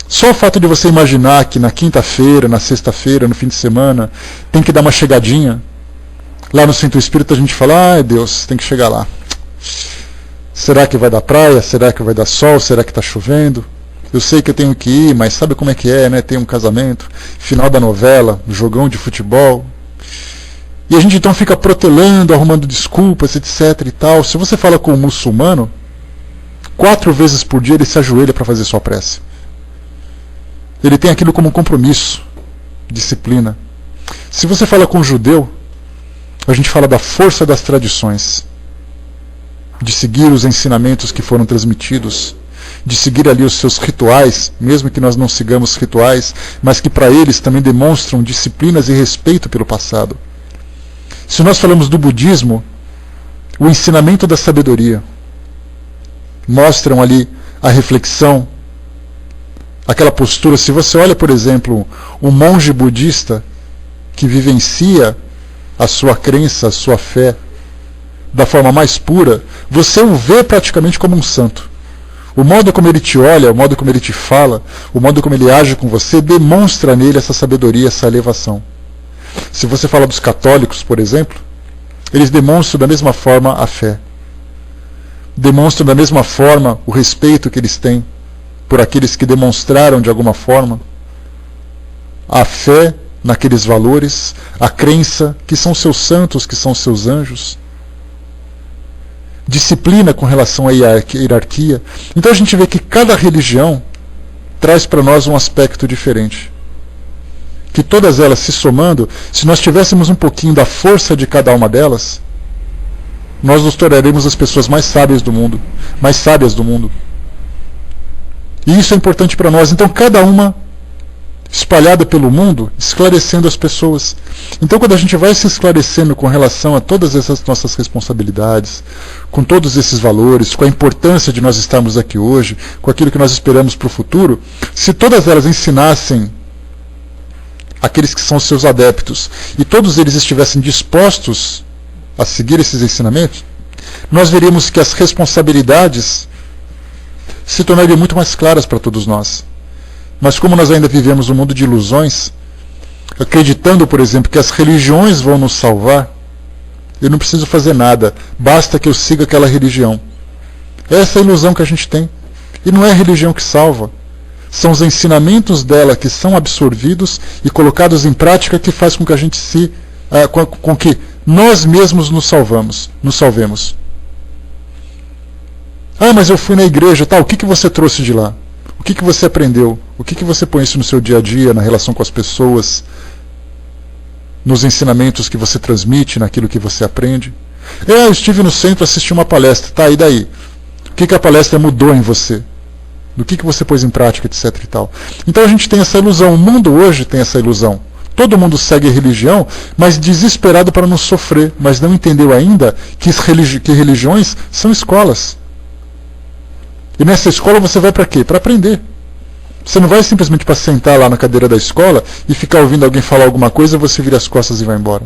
Só o fato de você imaginar que na quinta-feira, na sexta-feira, no fim de semana, tem que dar uma chegadinha. Lá no centro espírita a gente fala, ai Deus, tem que chegar lá. Será que vai dar praia? Será que vai dar sol? Será que está chovendo? Eu sei que eu tenho que ir, mas sabe como é que é, né? Tem um casamento, final da novela, jogão de futebol. E a gente então fica protelando, arrumando desculpas, etc. e tal. Se você fala com um muçulmano, 4 vezes por dia ele se ajoelha para fazer sua prece. Ele tem aquilo como um compromisso, disciplina. Se você fala com um judeu, a gente fala da força das tradições, de seguir os ensinamentos que foram transmitidos, de seguir ali os seus rituais, mesmo que nós não sigamos rituais, mas que para eles também demonstram disciplinas e respeito pelo passado. Se nós falamos do budismo, o ensinamento da sabedoria, mostram ali a reflexão, aquela postura. Se você olha, por exemplo, um monge budista que vivencia a sua crença, a sua fé da forma mais pura, você o vê praticamente como um santo. O modo como ele te olha, o modo como ele te fala, o modo como ele age com você, demonstra nele essa sabedoria, essa elevação. Se você fala dos católicos, por exemplo, eles demonstram da mesma forma a fé. Demonstram da mesma forma o respeito que eles têm por aqueles que demonstraram de alguma forma a fé naqueles valores, a crença que são seus santos, que são seus anjos. Disciplina com relação à hierarquia. Então a gente vê que cada religião traz para nós um aspecto diferente. Que todas elas se somando, se nós tivéssemos um pouquinho da força de cada uma delas, nós nos tornaremos as pessoas mais sábias do mundo, mais sábias do mundo. E isso é importante para nós. Então cada uma espalhada pelo mundo, esclarecendo as pessoas. Então quando a gente vai se esclarecendo com relação a todas essas nossas responsabilidades, com todos esses valores, com a importância de nós estarmos aqui hoje, com aquilo que nós esperamos para o futuro, se todas elas ensinassem aqueles que são seus adeptos, e todos eles estivessem dispostos a seguir esses ensinamentos, nós veríamos que as responsabilidades se tornariam muito mais claras para todos nós. Mas como nós ainda vivemos um mundo de ilusões, acreditando, por exemplo, que as religiões vão nos salvar, eu não preciso fazer nada, basta que eu siga aquela religião. Essa é a ilusão que a gente tem. E não é a religião que salva. São os ensinamentos dela que são absorvidos e colocados em prática que faz com que a gente com que nós mesmos nos salvemos. Ah, mas eu fui na igreja, tal. O que você trouxe de lá? O O que você aprendeu? O que você põe isso no seu dia a dia, na relação com as pessoas, nos ensinamentos que você transmite, naquilo que você aprende? Eu estive no centro, assisti uma palestra, tá, e daí? O que a palestra mudou em você? Do que você pôs em prática, etc e tal. Então a gente tem essa ilusão, o mundo hoje tem essa ilusão. Todo mundo segue a religião, mas desesperado para não sofrer, mas não entendeu ainda que religiões são escolas. E nessa escola você vai para quê? Para aprender. Você não vai simplesmente para sentar lá na cadeira da escola e ficar ouvindo alguém falar alguma coisa, você vira as costas e vai embora.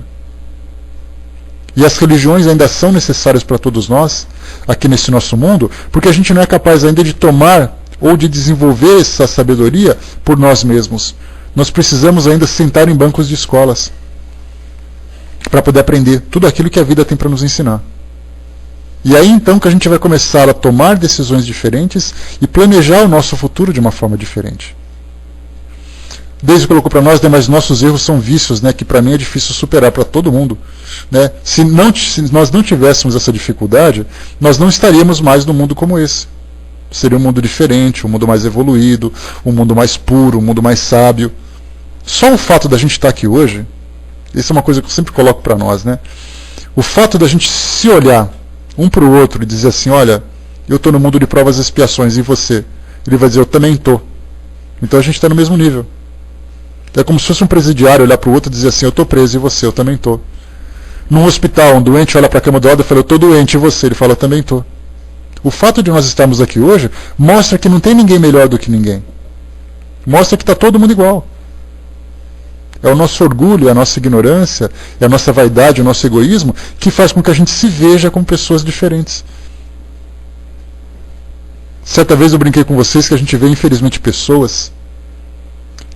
E as religiões ainda são necessárias para todos nós, aqui nesse nosso mundo, porque a gente não é capaz ainda de tomar ou de desenvolver essa sabedoria por nós mesmos. Nós precisamos ainda sentar em bancos de escolas para poder aprender tudo aquilo que a vida tem para nos ensinar. E aí então que a gente vai começar a tomar decisões diferentes e planejar o nosso futuro de uma forma diferente. Deus colocou para nós, né, mas nossos erros são vícios, né, que para mim é difícil superar, para todo mundo. Né? Se nós não tivéssemos essa dificuldade, nós não estaríamos mais num mundo como esse. Seria um mundo diferente, um mundo mais evoluído, um mundo mais puro, um mundo mais sábio. Só o fato da gente estar aqui hoje, isso é uma coisa que eu sempre coloco para nós, né? O fato da gente se olhar um para o outro e dizer assim, olha, eu estou no mundo de provas e expiações, e você? Ele vai dizer, eu também estou. Então a gente está no mesmo nível. É como se fosse um presidiário olhar para o outro e dizer assim, eu estou preso, e você? Eu também estou. Num hospital, um doente olha para a cama do lado e fala, eu estou doente, e você? Ele fala, eu também estou. O fato de nós estarmos aqui hoje mostra que não tem ninguém melhor do que ninguém. Mostra que está todo mundo igual. É o nosso orgulho, é a nossa ignorância, é a nossa vaidade, o nosso egoísmo, que faz com que a gente se veja como pessoas diferentes. Certa vez eu brinquei com vocês que a gente vê, infelizmente, pessoas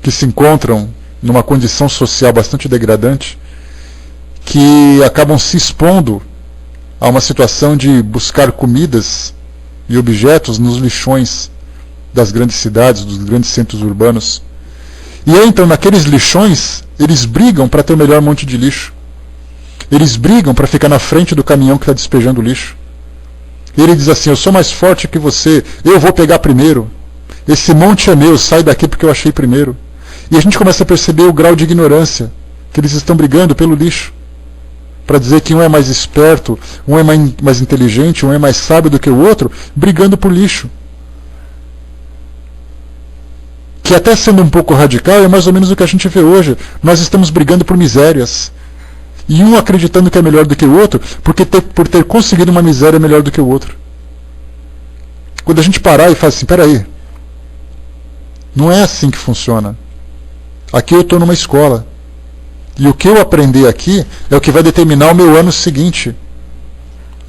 que se encontram numa condição social bastante degradante, que acabam se expondo a uma situação de buscar comidas e objetos nos lixões das grandes cidades, dos grandes centros urbanos. E aí, então, naqueles lixões, eles brigam para ter o melhor monte de lixo. Eles brigam para ficar na frente do caminhão que está despejando o lixo. E ele diz assim, eu sou mais forte que você, eu vou pegar primeiro. Esse monte é meu, sai daqui porque eu achei primeiro. E a gente começa a perceber o grau de ignorância, que eles estão brigando pelo lixo. Para dizer que um é mais esperto, um é mais inteligente, um é mais sábio do que o outro, brigando por lixo. Que até sendo um pouco radical, é mais ou menos o que a gente vê hoje. Nós estamos brigando por misérias. E um acreditando que é melhor do que o outro, por ter conseguido uma miséria melhor do que o outro. Quando a gente parar e falar assim, peraí, não é assim que funciona. Aqui eu estou numa escola. E o que eu aprender aqui é o que vai determinar o meu ano seguinte.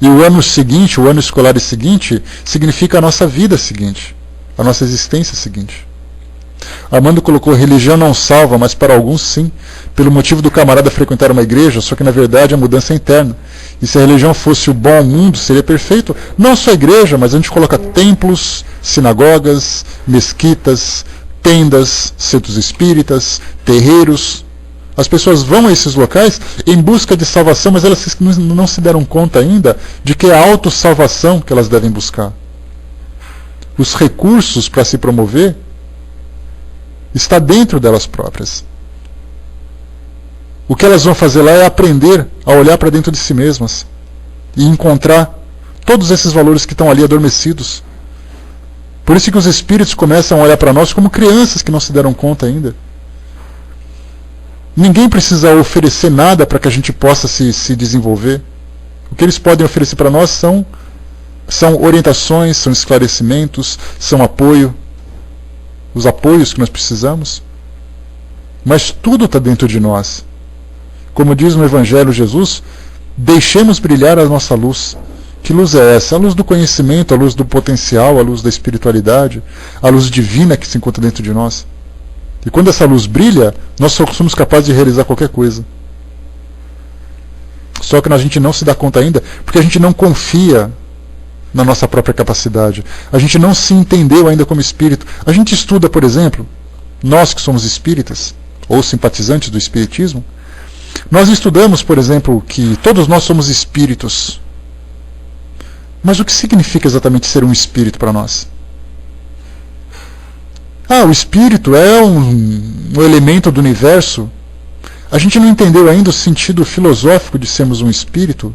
E o ano seguinte, o ano escolar seguinte, significa a nossa vida seguinte. A nossa existência seguinte. Armando colocou, religião não salva, mas para alguns sim, pelo motivo do camarada frequentar uma igreja, só que na verdade a mudança é interna. E se a religião fosse o bom mundo, seria perfeito. Não só a igreja, mas a gente coloca templos, sinagogas, mesquitas, tendas, centros espíritas, terreiros. As pessoas vão a esses locais em busca de salvação, mas elas não se deram conta ainda de que é a autossalvação que elas devem buscar. Os recursos para se promover está dentro delas próprias. O que elas vão fazer lá é aprender a olhar para dentro de si mesmas e encontrar todos esses valores que estão ali adormecidos. Por isso que os espíritos começam a olhar para nós como crianças que não se deram conta ainda. Ninguém precisa oferecer nada para que a gente possa se desenvolver. O que eles podem oferecer para nós são orientações, são esclarecimentos, são apoio. Os apoios que nós precisamos. Mas tudo está dentro de nós. Como diz no Evangelho Jesus, deixemos brilhar a nossa luz. Que luz é essa? A luz do conhecimento, a luz do potencial, a luz da espiritualidade, a luz divina que se encontra dentro de nós. E quando essa luz brilha, nós só somos capazes de realizar qualquer coisa. Só que a gente não se dá conta ainda, porque a gente não confia na nossa própria capacidade. A gente não se entendeu ainda como espírito. A gente estuda, por exemplo, nós que somos espíritas, ou simpatizantes do espiritismo, nós estudamos, por exemplo, que todos nós somos espíritos. Mas o que significa exatamente ser um espírito para nós? o espírito é um elemento do universo. A gente não entendeu ainda o sentido filosófico de sermos um espírito,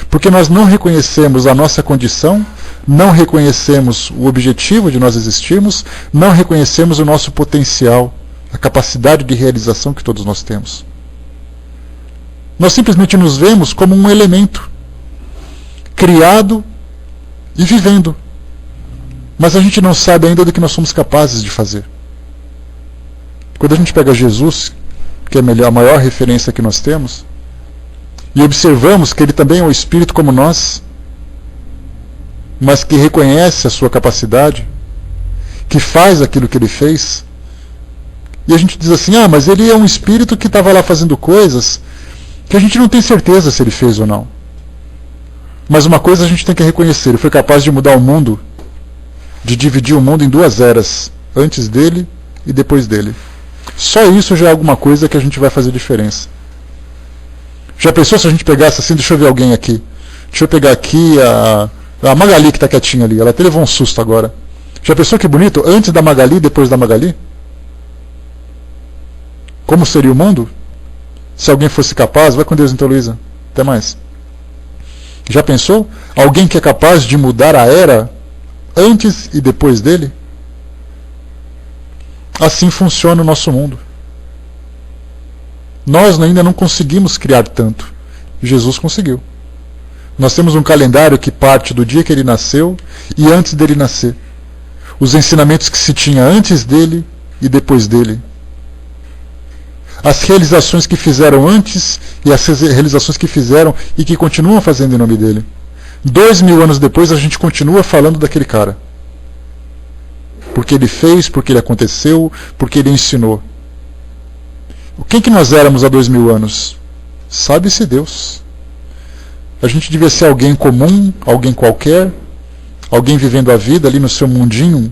porque nós não reconhecemos a nossa condição, não reconhecemos o objetivo de nós existirmos, não reconhecemos o nosso potencial, a capacidade de realização que todos nós temos. Nós simplesmente nos vemos como um elemento criado e vivendo. Mas a gente não sabe ainda do que nós somos capazes de fazer. Quando a gente pega Jesus, que é a maior referência que nós temos, e observamos que ele também é um espírito como nós, mas que reconhece a sua capacidade, que faz aquilo que ele fez, e a gente diz assim, mas ele é um espírito que estava lá fazendo coisas que a gente não tem certeza se ele fez ou não. Mas uma coisa a gente tem que reconhecer, ele foi capaz de mudar o mundo, de dividir o mundo em duas eras, antes dele e depois dele. Só isso já é alguma coisa que a gente vai fazer diferença. Já pensou se a gente pegasse assim, deixa eu ver alguém aqui. Deixa eu pegar aqui a Magali que está quietinha ali, ela até levou um susto agora. Já pensou que bonito? Antes da Magali e depois da Magali? Como seria o mundo? Se alguém fosse capaz, vai com Deus então, Luísa. Até mais. Já pensou? Alguém que é capaz de mudar a era antes e depois dele? Assim funciona o nosso mundo. Nós ainda não conseguimos criar tanto. Jesus conseguiu. Nós temos um calendário que parte do dia que ele nasceu e antes dele nascer. Os ensinamentos que se tinha antes dele e depois dele. As realizações que fizeram antes e as realizações que fizeram e que continuam fazendo em nome dele. 2000 anos depois a gente continua falando daquele cara. Porque ele fez, porque ele aconteceu, porque ele ensinou. Quem que nós éramos há 2000 anos? Sabe-se Deus. A gente devia ser alguém comum, alguém qualquer, alguém vivendo a vida ali no seu mundinho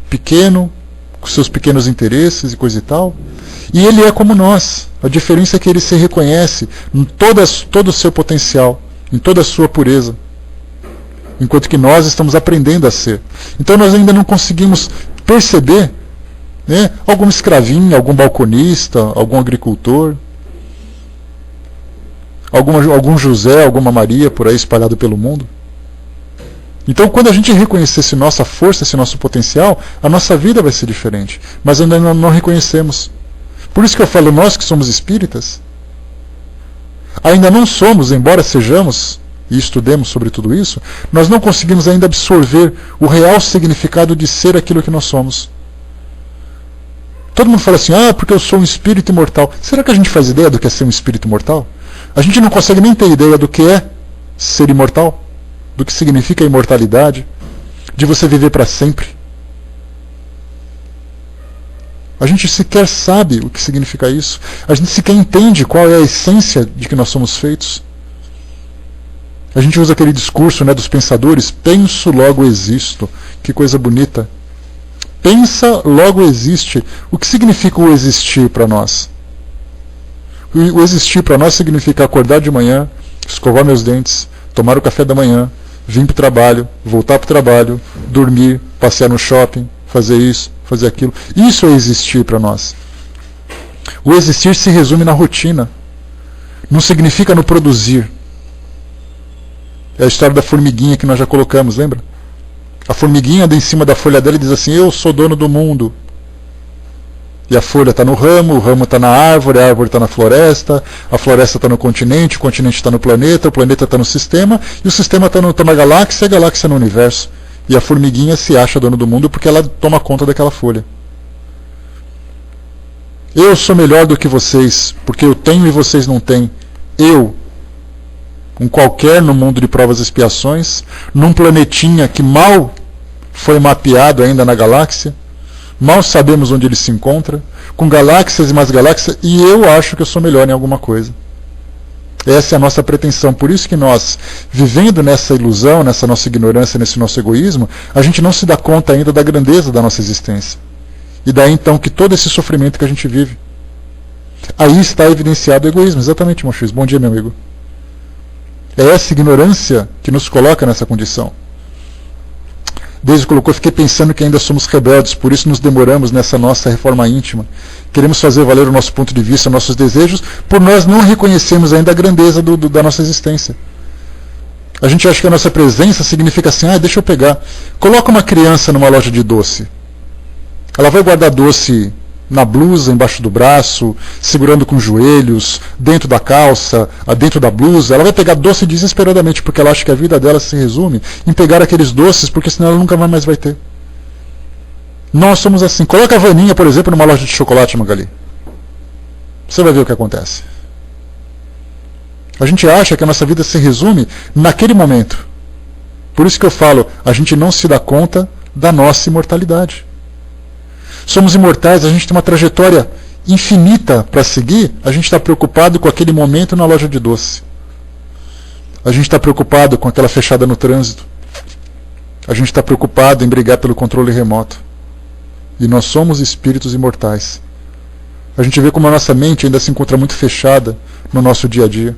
pequeno, com seus pequenos interesses e coisa e tal. E ele é como nós. A diferença é que ele se reconhece em todo o seu potencial, em toda a sua pureza. Enquanto que nós estamos aprendendo a ser. Então nós ainda não conseguimos perceber, né, algum escravinho, algum balconista, algum agricultor, algum José, alguma Maria por aí espalhado pelo mundo. Então quando a gente reconhecer essa nossa força, esse nosso potencial, a nossa vida vai ser diferente. Mas ainda não reconhecemos. Por isso que eu falo, nós que somos espíritas, ainda não somos, embora sejamos, e estudemos sobre tudo isso, nós não conseguimos ainda absorver o real significado de ser aquilo que nós somos. Todo mundo fala assim, porque eu sou um espírito imortal. Será que a gente faz ideia do que é ser um espírito imortal? A gente não consegue nem ter ideia do que é ser imortal, do que significa a imortalidade, de você viver para sempre. A gente sequer sabe o que significa isso. A gente sequer entende qual é a essência de que nós somos feitos. A gente usa aquele discurso, né, dos pensadores, penso, logo existo. Que coisa bonita. Pensa, logo existe. O que significa o existir para nós? O existir para nós significa acordar de manhã, escovar meus dentes, tomar o café da manhã, vir para o trabalho, voltar para o trabalho, dormir, passear no shopping, fazer isso, fazer aquilo. Isso é existir para nós. O existir se resume na rotina. Não significa no produzir. É a história da formiguinha que nós já colocamos, lembra? A formiguinha anda em cima da folha dela e diz assim, eu sou dono do mundo. E a folha está no ramo, o ramo está na árvore, a árvore está na floresta, a floresta está no continente, o continente está no planeta, o planeta está no sistema, e o sistema está na galáxia, a galáxia no universo. E a formiguinha se acha dono do mundo porque ela toma conta daquela folha. Eu sou melhor do que vocês, porque eu tenho e vocês não têm. Eu, um qualquer no mundo de provas e expiações, num planetinha que mal foi mapeado ainda na galáxia, mal sabemos onde ele se encontra, com galáxias e mais galáxias, e eu acho que eu sou melhor em alguma coisa. Essa é a nossa pretensão. Por isso que nós, vivendo nessa ilusão, nessa nossa ignorância, nesse nosso egoísmo, a gente não se dá conta ainda da grandeza da nossa existência. E daí então que todo esse sofrimento que a gente vive. Aí está evidenciado o egoísmo. Exatamente, Mochis. Bom dia, meu amigo. É essa ignorância que nos coloca nessa condição. Daisy colocou, fiquei pensando que ainda somos rebeldes, por isso nos demoramos nessa nossa reforma íntima. Queremos fazer valer o nosso ponto de vista, nossos desejos, por nós não reconhecermos ainda a grandeza da nossa existência. A gente acha que a nossa presença significa assim, deixa eu pegar. Coloca uma criança numa loja de doce. Ela vai guardar doce na blusa, embaixo do braço, segurando com os joelhos, dentro da calça, dentro da blusa. Ela vai pegar doce desesperadamente, porque ela acha que a vida dela se resume em pegar aqueles doces, porque senão ela nunca mais vai ter. Nós somos assim. Coloca a Vaninha, por exemplo, numa loja de chocolate, Magali. Você vai ver o que acontece. A gente acha que a nossa vida se resume naquele momento. Por isso que eu falo, a gente não se dá conta da nossa imortalidade. Somos imortais, a gente tem uma trajetória infinita para seguir, a gente está preocupado com aquele momento na loja de doce. A gente está preocupado com aquela fechada no trânsito. A gente está preocupado em brigar pelo controle remoto. E nós somos espíritos imortais. A gente vê como a nossa mente ainda se encontra muito fechada no nosso dia a dia.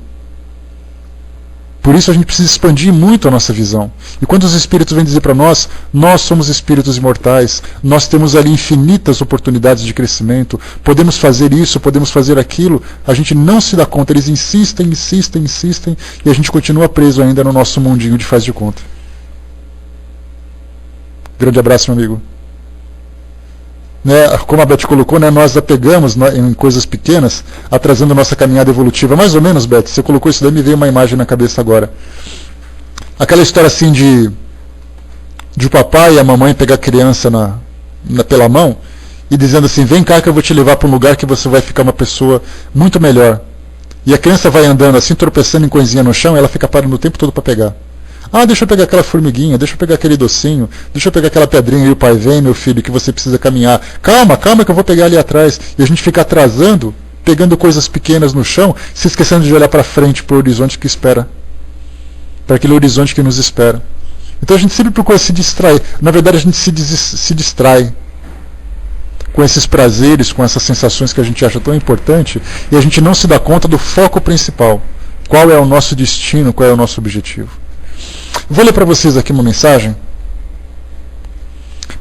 Por isso a gente precisa expandir muito a nossa visão. E quando os espíritos vêm dizer para nós, nós somos espíritos imortais, nós temos ali infinitas oportunidades de crescimento, podemos fazer isso, podemos fazer aquilo, a gente não se dá conta, eles insistem, e a gente continua preso ainda no nosso mundinho de faz de conta. Grande abraço, meu amigo. Como a Beth colocou, nós apegamos em coisas pequenas, atrasando nossa caminhada evolutiva. Mais ou menos, Beth, você colocou isso daí, me veio uma imagem na cabeça agora. Aquela história assim de o papai e a mamãe pegar a criança pela mão e dizendo assim, vem cá que eu vou te levar para um lugar que você vai ficar uma pessoa muito melhor. E a criança vai andando assim, tropeçando em coisinha no chão, e ela fica parando o tempo todo para pegar. Deixa eu pegar aquela formiguinha, deixa eu pegar aquele docinho, deixa eu pegar aquela pedrinha, e o pai vem, meu filho, que você precisa caminhar. Calma que eu vou pegar ali atrás. E a gente fica atrasando, pegando coisas pequenas no chão, se esquecendo de olhar para frente, para o horizonte que espera. Para aquele horizonte que nos espera. Então a gente sempre procura se distrair. Na verdade a gente se distrai com esses prazeres, com essas sensações que a gente acha tão importante, e a gente não se dá conta do foco principal. Qual é o nosso destino, qual é o nosso objetivo. Vou ler para vocês aqui uma mensagem,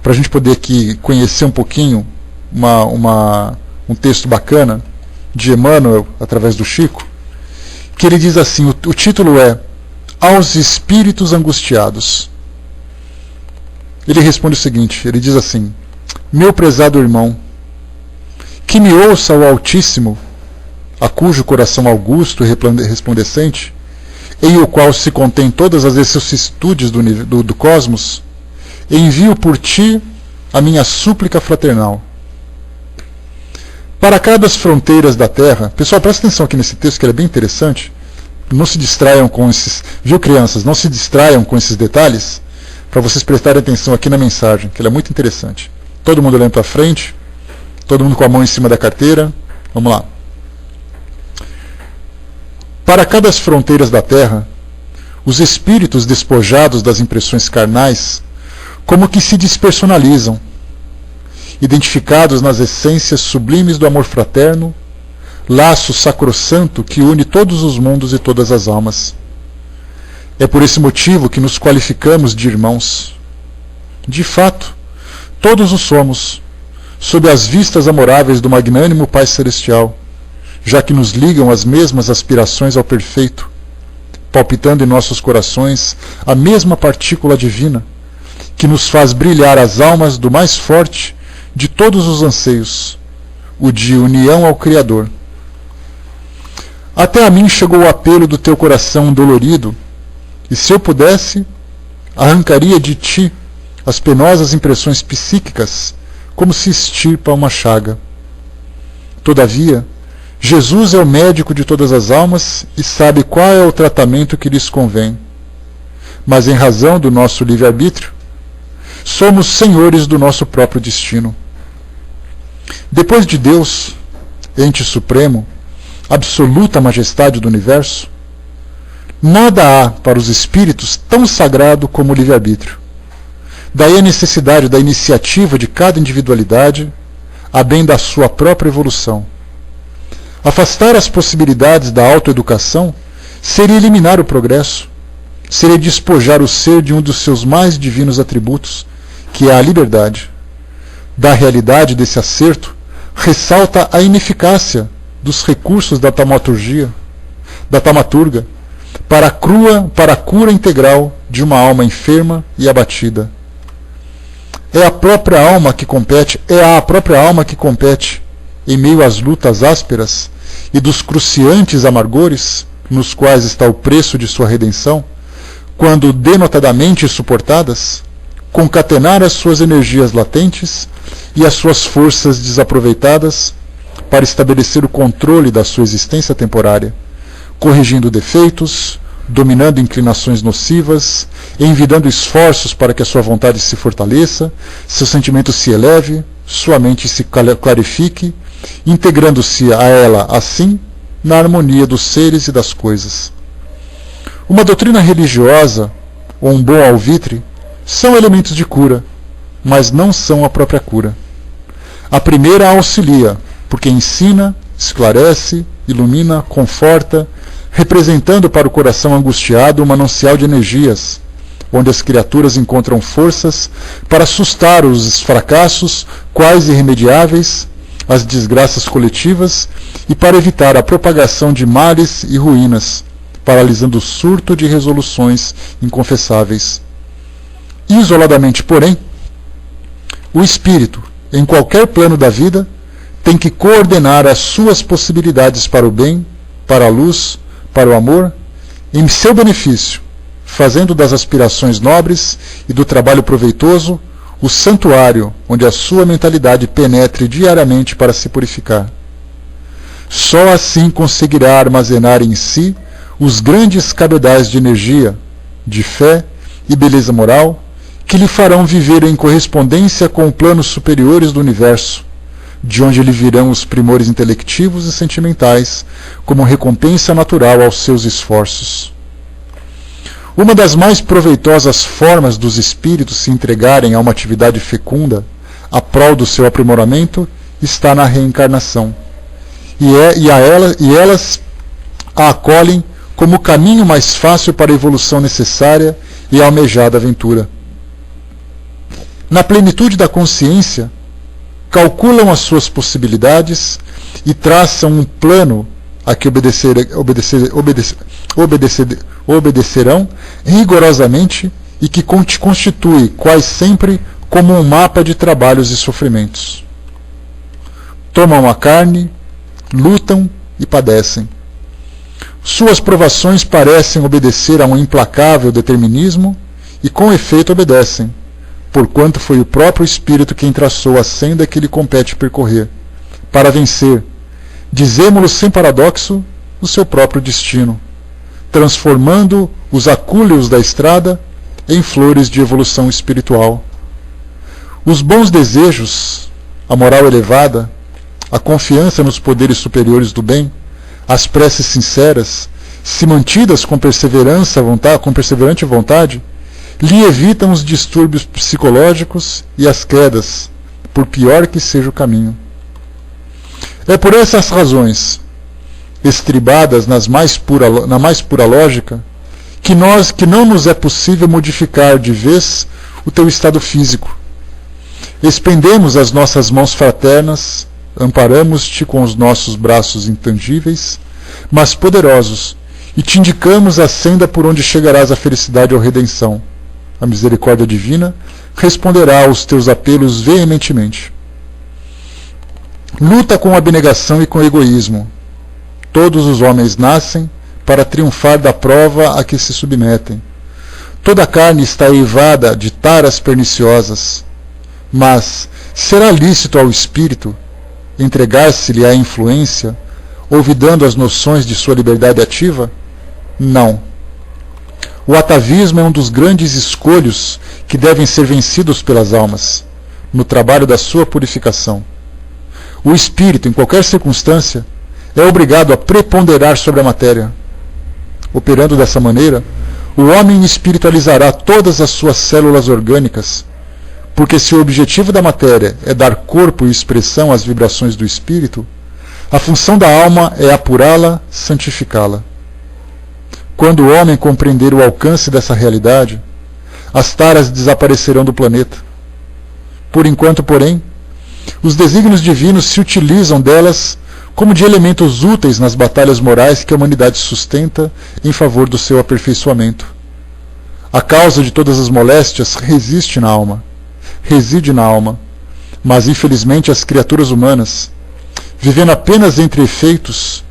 para a gente poder aqui conhecer um pouquinho um texto bacana de Emmanuel, através do Chico, que ele diz assim, o título é Aos Espíritos Angustiados. Ele responde o seguinte, ele diz assim, meu prezado irmão, que me ouça o Altíssimo, a cujo coração augusto e resplandecente, em o qual se contém todas as vicissitudes do cosmos, envio por ti a minha súplica fraternal. Para cá das fronteiras da terra, pessoal, presta atenção aqui nesse texto que ele é bem interessante, não se distraiam com esses, viu crianças, não se distraiam com esses detalhes, para vocês prestarem atenção aqui na mensagem, que ela é muito interessante. Todo mundo olhando para frente, todo mundo com a mão em cima da carteira, vamos lá. Para cá das fronteiras da terra, os espíritos despojados das impressões carnais, como que se despersonalizam, identificados nas essências sublimes do amor fraterno, laço sacrossanto que une todos os mundos e todas as almas. É por esse motivo que nos qualificamos de irmãos. De fato, todos o somos, sob as vistas amoráveis do magnânimo Pai Celestial, já que nos ligam as mesmas aspirações ao perfeito, palpitando em nossos corações a mesma partícula divina, que nos faz brilhar as almas do mais forte de todos os anseios, o de união ao Criador. Até a mim chegou o apelo do teu coração dolorido, e se eu pudesse, arrancaria de ti as penosas impressões psíquicas, como se extirpa uma chaga. Todavia, Jesus é o médico de todas as almas e sabe qual é o tratamento que lhes convém. Mas em razão do nosso livre-arbítrio, somos senhores do nosso próprio destino. Depois de Deus, ente supremo, absoluta majestade do universo, nada há para os espíritos tão sagrado como o livre-arbítrio. Daí a necessidade da iniciativa de cada individualidade, a bem da sua própria evolução. Afastar as possibilidades da autoeducação seria eliminar o progresso, seria despojar o ser de um dos seus mais divinos atributos, que é a liberdade, da realidade desse acerto, ressalta a ineficácia dos recursos da taumaturga, para a cura integral de uma alma enferma e abatida. É a própria alma que compete, em meio às lutas ásperas e dos cruciantes amargores, nos quais está o preço de sua redenção, quando denotadamente suportadas, concatenar as suas energias latentes e as suas forças desaproveitadas para estabelecer o controle da sua existência temporária, corrigindo defeitos, dominando inclinações nocivas, envidando esforços para que a sua vontade se fortaleça, seu sentimento se eleve, sua mente se clarifique, integrando-se a ela, assim, na harmonia dos seres e das coisas. Uma doutrina religiosa ou um bom alvitre são elementos de cura, mas não são a própria cura. A primeira auxilia, porque ensina, esclarece, ilumina, conforta, representando para o coração angustiado um manancial de energias, onde as criaturas encontram forças para assustar os fracassos quase irremediáveis, as desgraças coletivas e para evitar a propagação de males e ruínas, paralisando o surto de resoluções inconfessáveis. Isoladamente, porém, o espírito, em qualquer plano da vida, tem que coordenar as suas possibilidades para o bem, para a luz, para o amor, em seu benefício, fazendo das aspirações nobres e do trabalho proveitoso o santuário onde a sua mentalidade penetre diariamente para se purificar. Só assim conseguirá armazenar em si os grandes cabedais de energia, de fé e beleza moral que lhe farão viver em correspondência com planos superiores do universo, de onde lhe virão os primores intelectivos e sentimentais como recompensa natural aos seus esforços. Uma das mais proveitosas formas dos espíritos se entregarem a uma atividade fecunda, a prol do seu aprimoramento, está na reencarnação. E elas a acolhem como o caminho mais fácil para a evolução necessária e a almejada aventura. Na plenitude da consciência, calculam as suas possibilidades e traçam um plano a que obedecerão rigorosamente e que constitui, quase sempre, como um mapa de trabalhos e sofrimentos. Tomam a carne, lutam e padecem. Suas provações parecem obedecer a um implacável determinismo e, com efeito, obedecem, porquanto foi o próprio Espírito quem traçou a senda que lhe compete percorrer, para vencer, dizemo-lo sem paradoxo, o seu próprio destino, transformando os acúleos da estrada em flores de evolução espiritual. Os bons desejos, a moral elevada, a confiança nos poderes superiores do bem, as preces sinceras, se mantidas com perseverante vontade, lhe evitam os distúrbios psicológicos e as quedas, por pior que seja o caminho. É por essas razões, estribadas na mais pura lógica, que não nos é possível modificar de vez o teu estado físico. Expendemos as nossas mãos fraternas, amparamos-te com os nossos braços intangíveis, mas poderosos, e te indicamos a senda por onde chegarás à felicidade ou redenção. A misericórdia divina responderá aos teus apelos veementemente. Luta com abnegação e com egoísmo. Todos os homens nascem para triunfar da prova a que se submetem. Toda a carne está eivada de taras perniciosas. Mas será lícito ao espírito entregar-se-lhe à influência, olvidando as noções de sua liberdade ativa? Não. O atavismo é um dos grandes escolhos que devem ser vencidos pelas almas, no trabalho da sua purificação. O espírito, em qualquer circunstância, é obrigado a preponderar sobre a matéria. Operando dessa maneira, o homem espiritualizará todas as suas células orgânicas, porque se o objetivo da matéria é dar corpo e expressão às vibrações do espírito, a função da alma é apurá-la, santificá-la. Quando o homem compreender o alcance dessa realidade, as taras desaparecerão do planeta, Por enquanto, porém, os desígnios divinos se utilizam delas como de elementos úteis nas batalhas morais que a humanidade sustenta em favor do seu aperfeiçoamento. A causa de todas as moléstias reside na alma, mas infelizmente as criaturas humanas, vivendo apenas entre efeitos,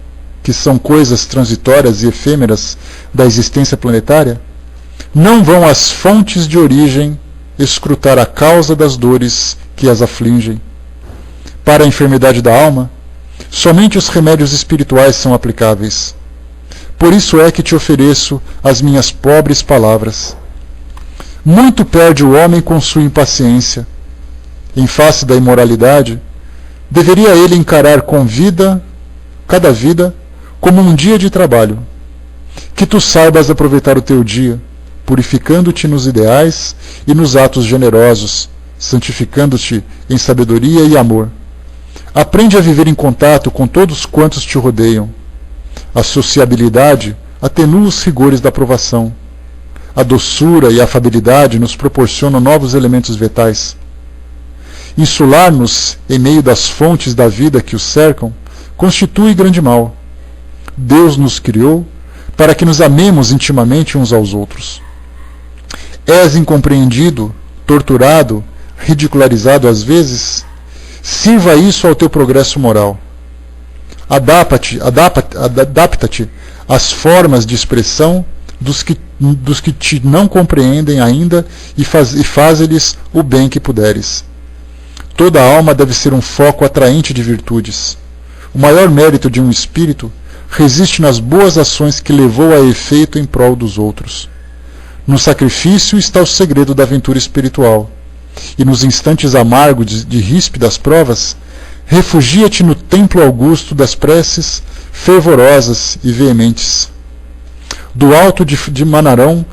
que são coisas transitórias e efêmeras da existência planetária, não vão às fontes de origem escrutar a causa das dores que as afligem. Para a enfermidade da alma, somente os remédios espirituais são aplicáveis. Por isso é que te ofereço as minhas pobres palavras. Muito perde o homem com sua impaciência. Em face da imoralidade, deveria ele encarar com vida, cada vida, como um dia de trabalho. Que tu saibas aproveitar o teu dia, purificando-te nos ideais e nos atos generosos, santificando-te em sabedoria e amor. Aprende a viver em contato com todos quantos te rodeiam. A sociabilidade atenua os rigores da provação. A doçura e a afabilidade nos proporcionam novos elementos vitais. Insular-nos em meio das fontes da vida que os cercam constitui grande mal. Deus nos criou para que nos amemos intimamente uns aos outros. És incompreendido, torturado, ridicularizado às vezes? Sirva isso ao teu progresso moral. Adapta-te às formas de expressão dos que te não compreendem ainda e faze-lhes o bem que puderes. Toda alma deve ser um foco atraente de virtudes. O maior mérito de um espírito resiste nas boas ações que levou a efeito em prol dos outros. No sacrifício está o segredo da aventura espiritual. E nos instantes amargos de ríspidas provas, refugia-te no templo augusto das preces fervorosas e veementes. Do alto de Manarão,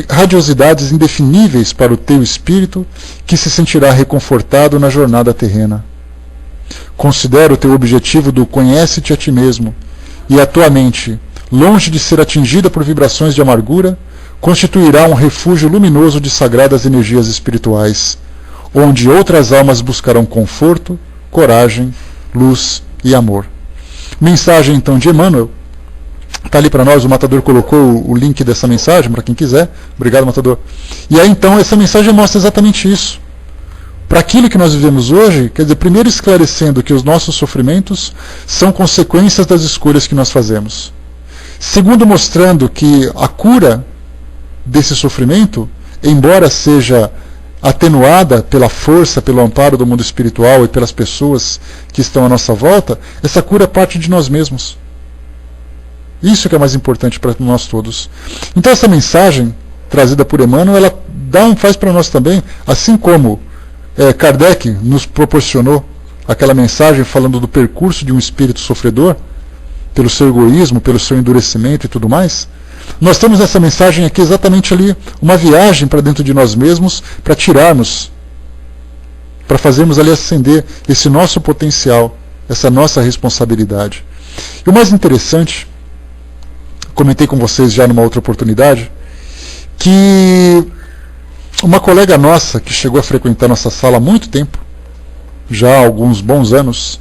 radiosidades indefiníveis para o teu espírito, que se sentirá reconfortado na jornada terrena. Considera o teu objetivo do conhece-te a ti mesmo, e a tua mente, longe de ser atingida por vibrações de amargura, constituirá um refúgio luminoso de sagradas energias espirituais, onde outras almas buscarão conforto, coragem, luz e amor. Mensagem então de Emmanuel. Está ali para nós, o Matador colocou o link dessa mensagem para quem quiser. Obrigado, Matador. E aí então essa mensagem mostra exatamente isso. Para aquilo que nós vivemos hoje, quer dizer, primeiro esclarecendo que os nossos sofrimentos são consequências das escolhas que nós fazemos. Segundo, mostrando que a cura desse sofrimento, embora seja atenuada pela força, pelo amparo do mundo espiritual e pelas pessoas que estão à nossa volta, essa cura parte de nós mesmos. Isso que é mais importante para nós todos. Então essa mensagem trazida por Emmanuel, ela faz para nós também, assim como Kardec nos proporcionou aquela mensagem falando do percurso de um espírito sofredor, pelo seu egoísmo, pelo seu endurecimento e tudo mais. Nós temos essa mensagem aqui exatamente ali, uma viagem para dentro de nós mesmos, para tirarmos, para fazermos ali acender esse nosso potencial, essa nossa responsabilidade. E o mais interessante, comentei com vocês já numa outra oportunidade, que uma colega nossa que chegou a frequentar nossa sala há muito tempo, já há alguns bons anos,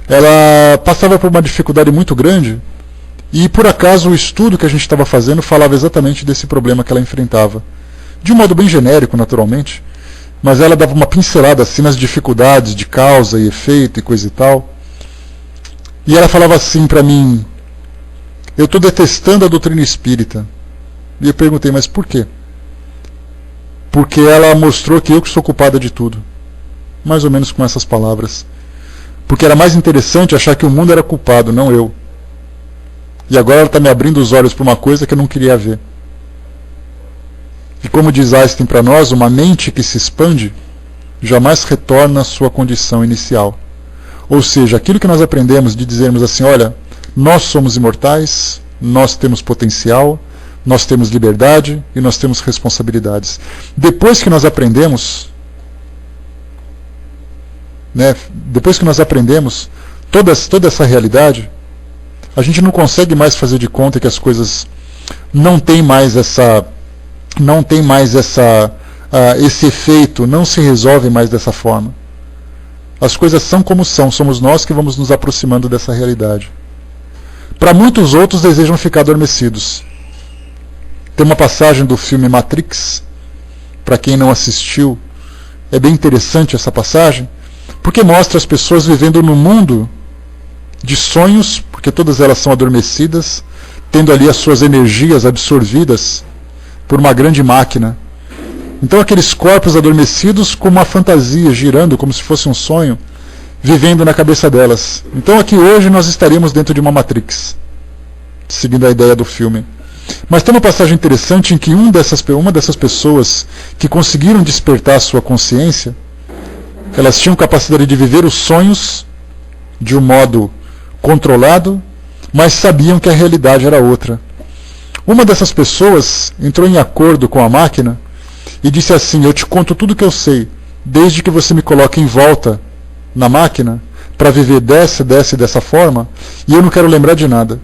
ela passava por uma dificuldade muito grande. E por acaso o estudo que a gente estava fazendo falava exatamente desse problema que ela enfrentava. De um modo bem genérico, naturalmente, mas ela dava uma pincelada assim nas dificuldades de causa e efeito e coisa e tal. E ela falava assim para mim: eu estou detestando a doutrina espírita. E eu perguntei: mas por quê? Porque ela mostrou que eu que sou culpada de tudo. Mais ou menos com essas palavras. Porque era mais interessante achar que o mundo era culpado, não eu. E agora ela está me abrindo os olhos para uma coisa que eu não queria ver. E como diz Einstein para nós, uma mente que se expande jamais retorna à sua condição inicial. Ou seja, aquilo que nós aprendemos de dizermos assim: olha, nós somos imortais, nós temos potencial, nós temos liberdade e nós temos responsabilidades. Depois que nós aprendemos, toda essa realidade, a gente não consegue mais fazer de conta que as coisas não têm mais essa esse efeito não se resolve mais dessa forma. As coisas são como são, somos nós que vamos nos aproximando dessa realidade. Para muitos outros, desejam ficar adormecidos. Tem uma passagem do filme Matrix, para quem não assistiu, é bem interessante essa passagem, porque mostra as pessoas vivendo num mundo de sonhos, porque todas elas são adormecidas, tendo ali as suas energias absorvidas por uma grande máquina. Então aqueles corpos adormecidos com uma fantasia girando como se fosse um sonho, vivendo na cabeça delas. Então aqui hoje nós estaríamos dentro de uma Matrix, seguindo a ideia do filme. Mas tem uma passagem interessante em que uma dessas pessoas que conseguiram despertar a sua consciência, elas tinham capacidade de viver os sonhos de um modo controlado, mas sabiam que a realidade era outra. Uma dessas pessoas entrou em acordo com a máquina e disse assim: eu te conto tudo o que eu sei, desde que você me coloque em volta na máquina para viver dessa forma, e eu não quero lembrar de nada.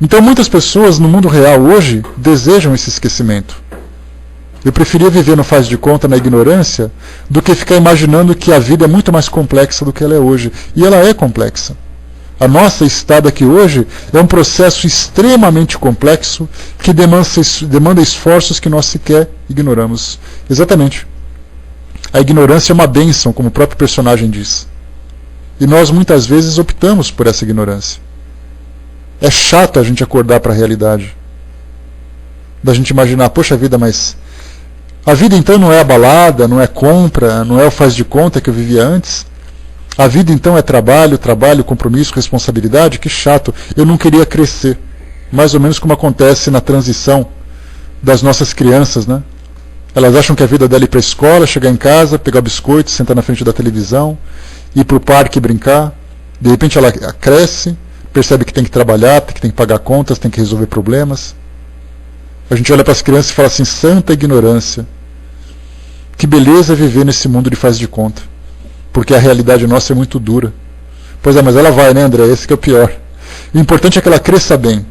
Então muitas pessoas no mundo real hoje desejam esse esquecimento. Eu preferia viver no faz de conta, na ignorância, do que ficar imaginando que a vida é muito mais complexa do que ela é hoje. E ela é complexa. A nossa estada aqui hoje é um processo extremamente complexo que demanda esforços que nós sequer ignoramos. Exatamente. A ignorância é uma bênção, como o próprio personagem diz. E nós muitas vezes optamos por essa ignorância. É chato a gente acordar para a realidade. Da gente imaginar, poxa vida, mas a vida então não é a balada, não é compra, não é o faz de conta que eu vivia antes. A vida então é trabalho, compromisso, responsabilidade. Que chato, eu não queria crescer. Mais ou menos como acontece na transição das nossas crianças, né? Elas acham que a vida dela é ir para a escola, chegar em casa, pegar biscoito, sentar na frente da televisão, ir para o parque brincar. De repente ela cresce, percebe que tem que trabalhar, que tem que pagar contas, tem que resolver problemas. A gente olha para as crianças e fala assim: santa ignorância. Que beleza viver nesse mundo de faz de conta. Porque a realidade nossa é muito dura. Pois é, mas ela vai, né, André? Esse que é o pior. O importante é que ela cresça bem.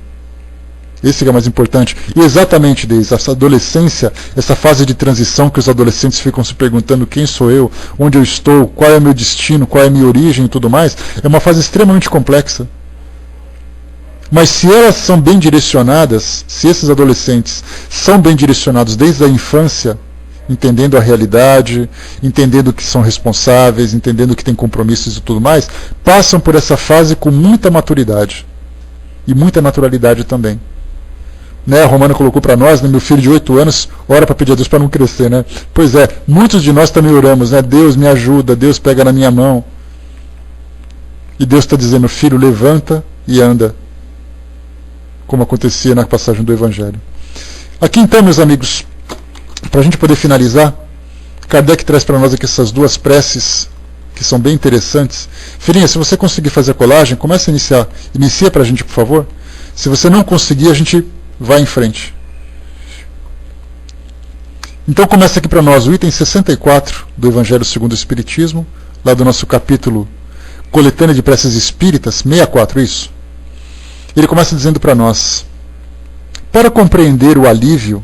Esse que é o mais importante. E exatamente, Deise, essa adolescência, essa fase de transição que os adolescentes ficam se perguntando: quem sou eu? Onde eu estou? Qual é o meu destino? Qual é a minha origem e tudo mais? É uma fase extremamente complexa. Mas se elas são bem direcionadas, se esses adolescentes são bem direcionados desde a infância, entendendo a realidade, entendendo que são responsáveis, entendendo que têm compromissos e tudo mais, passam por essa fase com muita maturidade e muita naturalidade também. Né, a Romana colocou para nós, né, meu filho de 8 anos ora para pedir a Deus para não crescer, né? Pois é, muitos de nós também oramos, né? Deus me ajuda, Deus pega na minha mão. E Deus está dizendo: filho, levanta e anda. Como acontecia na passagem do Evangelho. Aqui então, meus amigos, para a gente poder finalizar, Kardec traz para nós aqui essas duas preces, que são bem interessantes. Filhinha, se você conseguir fazer a colagem, começa a iniciar. Inicia para a gente, por favor. Se você não conseguir, a gente vai em frente. Então começa aqui para nós o item 64 do Evangelho segundo o Espiritismo, lá do nosso capítulo Coletânea de Preces Espíritas, 64, isso. Ele começa dizendo para nós: para compreender o alívio,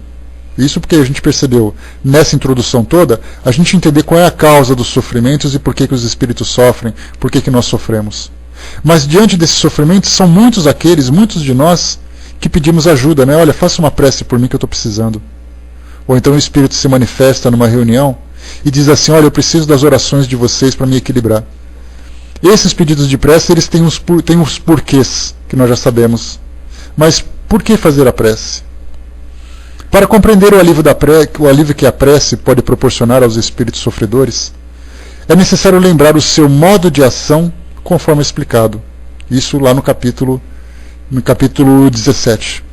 isso porque a gente percebeu nessa introdução toda, a gente entender qual é a causa dos sofrimentos e por que os espíritos sofrem, por que nós sofremos. Mas diante desses sofrimentos, são muitos de nós, que pedimos ajuda, né? Olha, faça uma prece por mim que eu estou precisando. Ou então o espírito se manifesta numa reunião e diz assim: olha, eu preciso das orações de vocês para me equilibrar. Esses pedidos de prece, eles têm uns porquês, que nós já sabemos. Mas por que fazer a prece? Para compreender o alívio que a prece pode proporcionar aos espíritos sofredores, é necessário lembrar o seu modo de ação conforme explicado. Isso lá no capítulo 17.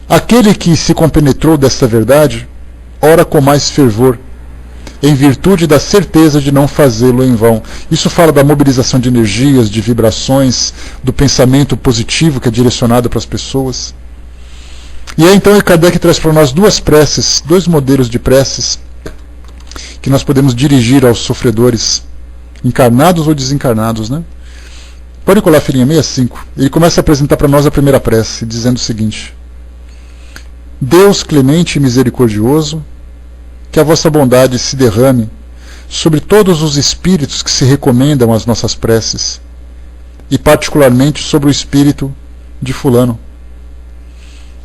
Aquele que se compenetrou desta verdade, ora com mais fervor, em virtude da certeza de não fazê-lo em vão. Isso fala da mobilização de energias, de vibrações, do pensamento positivo que é direcionado para as pessoas. E aí então Kardec traz para nós duas preces, dois modelos de preces que nós podemos dirigir aos sofredores, encarnados ou desencarnados, né? Pode colar, filhinha, 65. Ele começa a apresentar para nós a primeira prece, dizendo o seguinte: Deus clemente e misericordioso, que a vossa bondade se derrame sobre todos os espíritos que se recomendam às nossas preces, e particularmente sobre o espírito de fulano.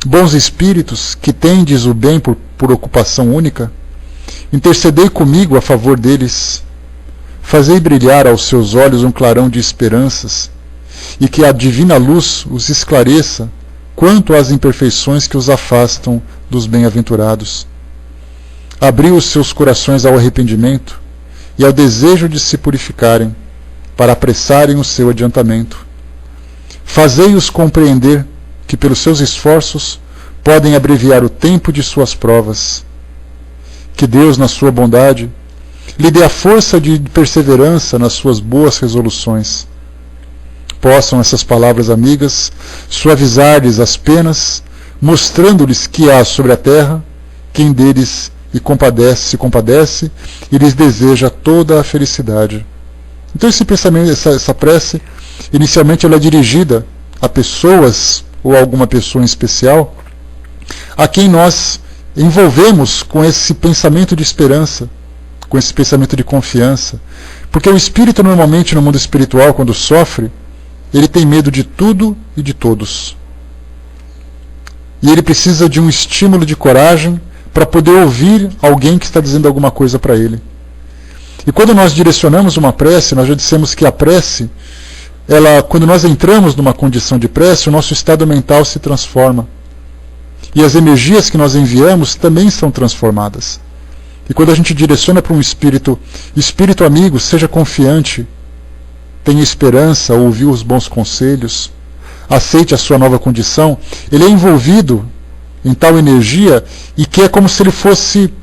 Bons espíritos, que tendes o bem por ocupação única, intercedei comigo a favor deles, fazei brilhar aos seus olhos um clarão de esperanças, e que a divina luz os esclareça quanto às imperfeições que os afastam dos bem-aventurados. Abri os seus corações ao arrependimento e ao desejo de se purificarem, para apressarem o seu adiantamento. Fazei-os compreender que pelos seus esforços podem abreviar o tempo de suas provas. Que Deus, na sua bondade, lhe dê a força de perseverança nas suas boas resoluções. Possam essas palavras amigas suavizar-lhes as penas, mostrando-lhes que há sobre a terra quem deles se compadece e lhes deseja toda a felicidade. Então esse pensamento, essa prece, inicialmente ela é dirigida a pessoas ou a alguma pessoa em especial, a quem nós envolvemos com esse pensamento de esperança, com esse pensamento de confiança. Porque o espírito normalmente no mundo espiritual, quando sofre, ele tem medo de tudo e de todos. E ele precisa de um estímulo de coragem para poder ouvir alguém que está dizendo alguma coisa para ele. E quando nós direcionamos uma prece, nós já dissemos que a prece, quando nós entramos numa condição de prece, o nosso estado mental se transforma. E as energias que nós enviamos também são transformadas. E quando a gente direciona para um espírito amigo, seja confiante, tenha esperança, ouviu os bons conselhos, aceite a sua nova condição, ele é envolvido em tal energia e que é como se ele fosse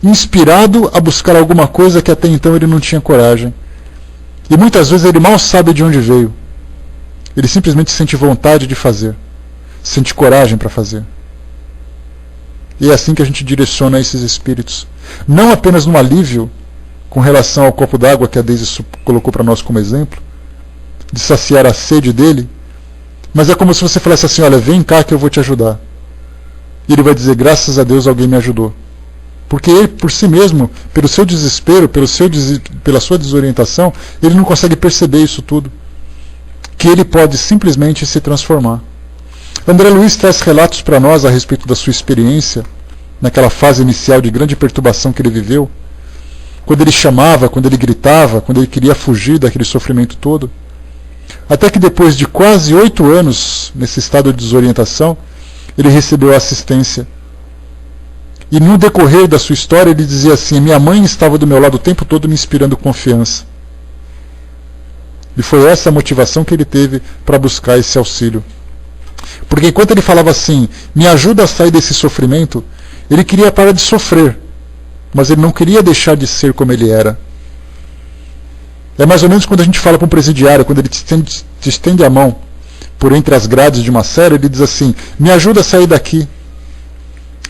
inspirado a buscar alguma coisa que até então ele não tinha coragem. E muitas vezes ele mal sabe de onde veio. Ele simplesmente sente vontade de fazer, sente coragem para fazer. E é assim que a gente direciona esses espíritos. Não apenas no alívio com relação ao copo d'água que a Deise colocou para nós como exemplo, de saciar a sede dele, mas é como se você falasse assim, olha, vem cá que eu vou te ajudar. E ele vai dizer, graças a Deus alguém me ajudou. Porque ele, por si mesmo, pelo seu desespero, pela sua desorientação, ele não consegue perceber isso tudo. Que ele pode simplesmente se transformar. André Luiz traz relatos para nós a respeito da sua experiência, naquela fase inicial de grande perturbação que ele viveu, quando ele chamava, quando ele gritava, quando ele queria fugir daquele sofrimento todo. Até que depois de quase 8 anos nesse estado de desorientação, ele recebeu assistência. E no decorrer da sua história ele dizia assim, minha mãe estava do meu lado o tempo todo me inspirando confiança. E foi essa a motivação que ele teve para buscar esse auxílio. Porque enquanto ele falava assim, me ajuda a sair desse sofrimento, ele queria parar de sofrer, mas ele não queria deixar de ser como ele era. É mais ou menos quando a gente fala para um presidiário, quando ele te estende a mão por entre as grades de uma cela, ele diz assim, me ajuda a sair daqui.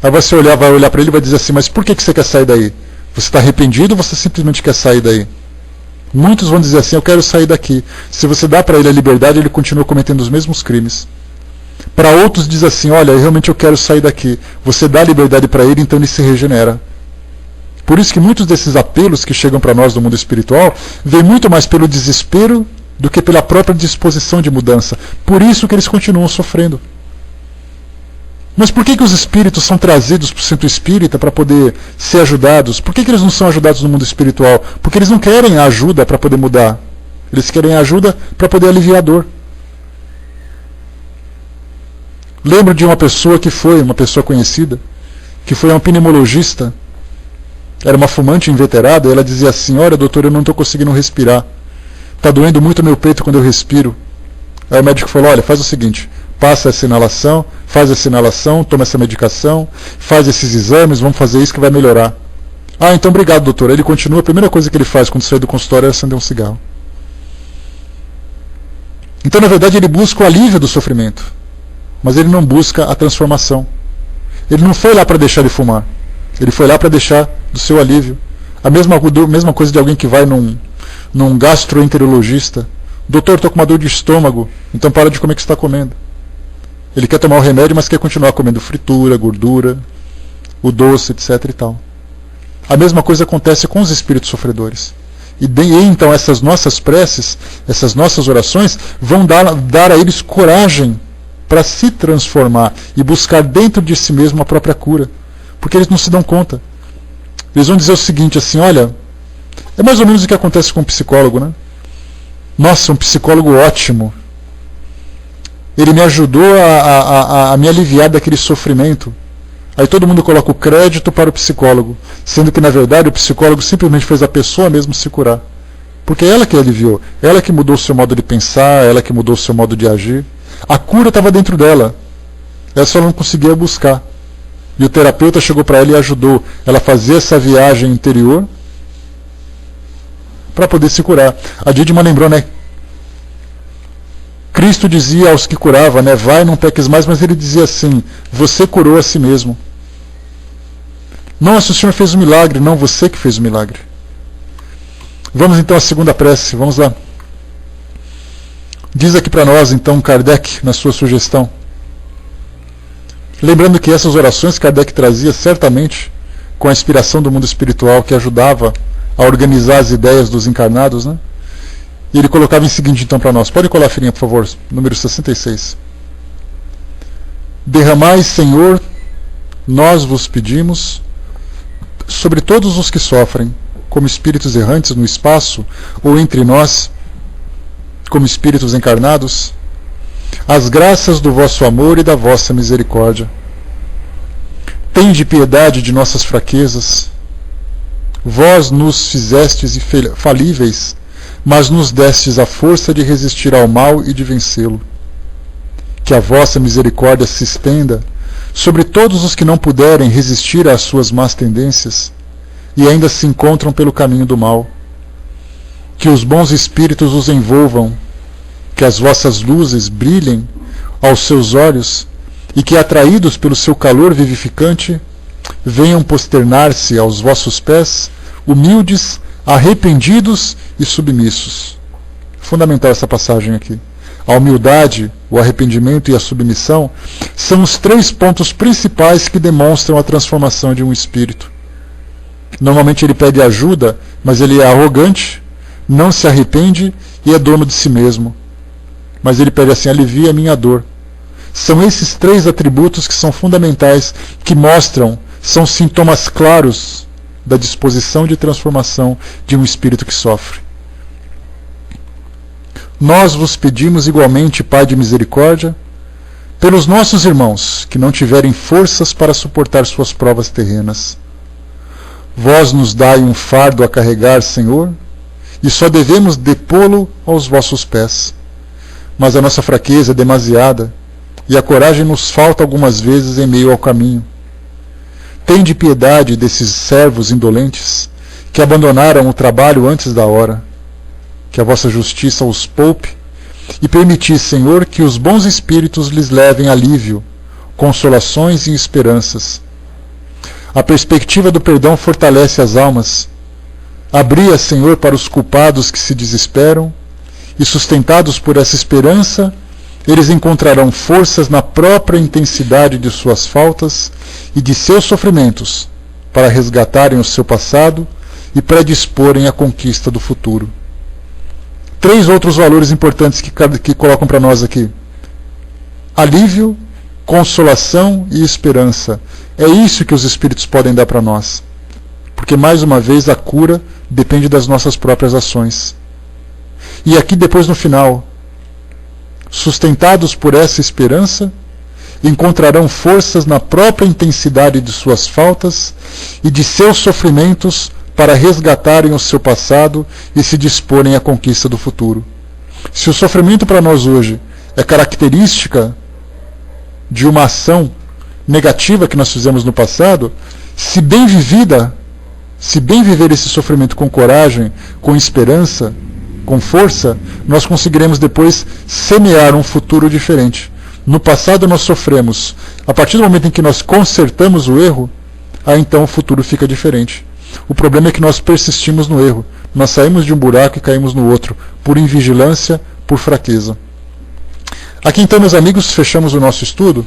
Aí você vai olhar para ele e vai dizer assim, mas por que você quer sair daí? Você está arrependido ou você simplesmente quer sair daí? Muitos vão dizer assim, eu quero sair daqui. Se você dá para ele a liberdade, ele continua cometendo os mesmos crimes. Para outros diz assim, olha, realmente eu quero sair daqui. Você dá a liberdade para ele, então ele se regenera. Por isso que muitos desses apelos que chegam para nós do mundo espiritual vêm muito mais pelo desespero do que pela própria disposição de mudança. Por isso que eles continuam sofrendo. Mas por que os espíritos são trazidos para o centro espírita para poder ser ajudados? Por que eles não são ajudados no mundo espiritual? Porque eles não querem a ajuda para poder mudar. Eles querem a ajuda para poder aliviar a dor. Lembro de uma pessoa que foi, uma pessoa conhecida, que foi um pneumologista, era uma fumante inveterada, e ela dizia assim, olha doutor, eu não estou conseguindo respirar. Está doendo muito o meu peito quando eu respiro. Aí o médico falou, olha, faz o seguinte, passa essa inalação, faz essa inalação, toma essa medicação, faz esses exames, vamos fazer isso que vai melhorar. Ah, então obrigado doutor. Ele continua, a primeira coisa que ele faz quando sai do consultório é acender um cigarro. Então na verdade ele busca o alívio do sofrimento, mas ele não busca a transformação. Ele não foi lá para deixar de fumar, ele foi lá para deixar do seu alívio. A mesma coisa de alguém que vai num gastroenterologista. Doutor, estou com uma dor de estômago, então para de comer o que você está comendo. Ele quer tomar o remédio, mas quer continuar comendo fritura, gordura, o doce, etc. e tal. A mesma coisa acontece com os espíritos sofredores. E então essas nossas preces, essas nossas orações, vão dar a eles coragem para se transformar e buscar dentro de si mesmo a própria cura. Porque eles não se dão conta. Eles vão dizer o seguinte, assim, olha, é mais ou menos o que acontece com um psicólogo, né? Nossa, um psicólogo ótimo. Ele me ajudou a me aliviar daquele sofrimento. Aí todo mundo coloca o crédito para o psicólogo, sendo que na verdade o psicólogo simplesmente fez a pessoa mesmo se curar. Porque é ela que aliviou, ela que mudou o seu modo de pensar, ela que mudou o seu modo de agir. A cura estava dentro dela, ela só não conseguia buscar. E o terapeuta chegou para ela e ajudou ela a fazer essa viagem interior para poder se curar. A Didima lembrou, né? Cristo dizia aos que curava, né? Vai, não peques mais, mas ele dizia assim, você curou a si mesmo. Nossa, o Senhor fez um milagre. Não, você que fez o milagre. Vamos então à segunda prece, vamos lá. Diz aqui para nós então Kardec, na sua sugestão. Lembrando que essas orações Kardec trazia certamente com a inspiração do mundo espiritual que ajudava a organizar as ideias dos encarnados, né? E ele colocava em seguinte então para nós. Pode colar a filhinha, por favor, número 66. Derramai, Senhor, nós vos pedimos, sobre todos os que sofrem, como espíritos errantes no espaço, ou entre nós, como espíritos encarnados, as graças do vosso amor e da vossa misericórdia. Tende piedade de nossas fraquezas. Vós nos fizestes falíveis, mas nos destes a força de resistir ao mal e de vencê-lo. Que a vossa misericórdia se estenda sobre todos os que não puderem resistir às suas más tendências e ainda se encontram pelo caminho do mal. Que os bons espíritos os envolvam, que as vossas luzes brilhem aos seus olhos e que, atraídos pelo seu calor vivificante, venham posternar-se aos vossos pés, humildes, arrependidos e submissos. Fundamental essa passagem aqui. A humildade, o arrependimento e a submissão são os 3 pontos principais que demonstram a transformação de um espírito. Normalmente ele pede ajuda, mas ele é arrogante, não se arrepende e é dono de si mesmo. Mas ele pede assim, alivia a minha dor. São esses 3 atributos que são fundamentais, que mostram, são sintomas claros da disposição de transformação de um espírito que sofre. Nós vos pedimos igualmente, Pai de misericórdia, pelos nossos irmãos que não tiverem forças para suportar suas provas terrenas. Vós nos dai um fardo a carregar, Senhor, e só devemos depô-lo aos vossos pés. Mas a nossa fraqueza é demasiada, e a coragem nos falta algumas vezes em meio ao caminho. Tende piedade desses servos indolentes, que abandonaram o trabalho antes da hora. Que a vossa justiça os poupe, e permitis, Senhor, que os bons espíritos lhes levem alívio, consolações e esperanças. A perspectiva do perdão fortalece as almas. Abria, Senhor, para os culpados que se desesperam, e sustentados por essa esperança, eles encontrarão forças na própria intensidade de suas faltas e de seus sofrimentos para resgatarem o seu passado e predisporem a conquista do futuro. 3 outros valores importantes que colocam para nós aqui. Alívio, consolação e esperança. É isso que os espíritos podem dar para nós. Porque, mais uma vez, a cura depende das nossas próprias ações. E aqui depois no final, sustentados por essa esperança, encontrarão forças na própria intensidade de suas faltas e de seus sofrimentos para resgatarem o seu passado e se disporem à conquista do futuro. Se o sofrimento para nós hoje é característica de uma ação negativa que nós fizemos no passado, se bem vivida, se bem viver esse sofrimento com coragem, com esperança, com força, nós conseguiremos depois semear um futuro diferente. No passado nós sofremos. A partir do momento em que nós consertamos o erro, aí então o futuro fica diferente. O problema é que nós persistimos no erro. Nós saímos de um buraco e caímos no outro, por invigilância, por fraqueza. Aqui então, meus amigos, fechamos o nosso estudo.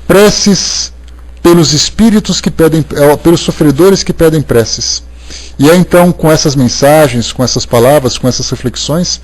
Preces pelos espíritos que pedem, pelos sofredores que pedem preces. E é então com essas mensagens, com essas palavras, com essas reflexões,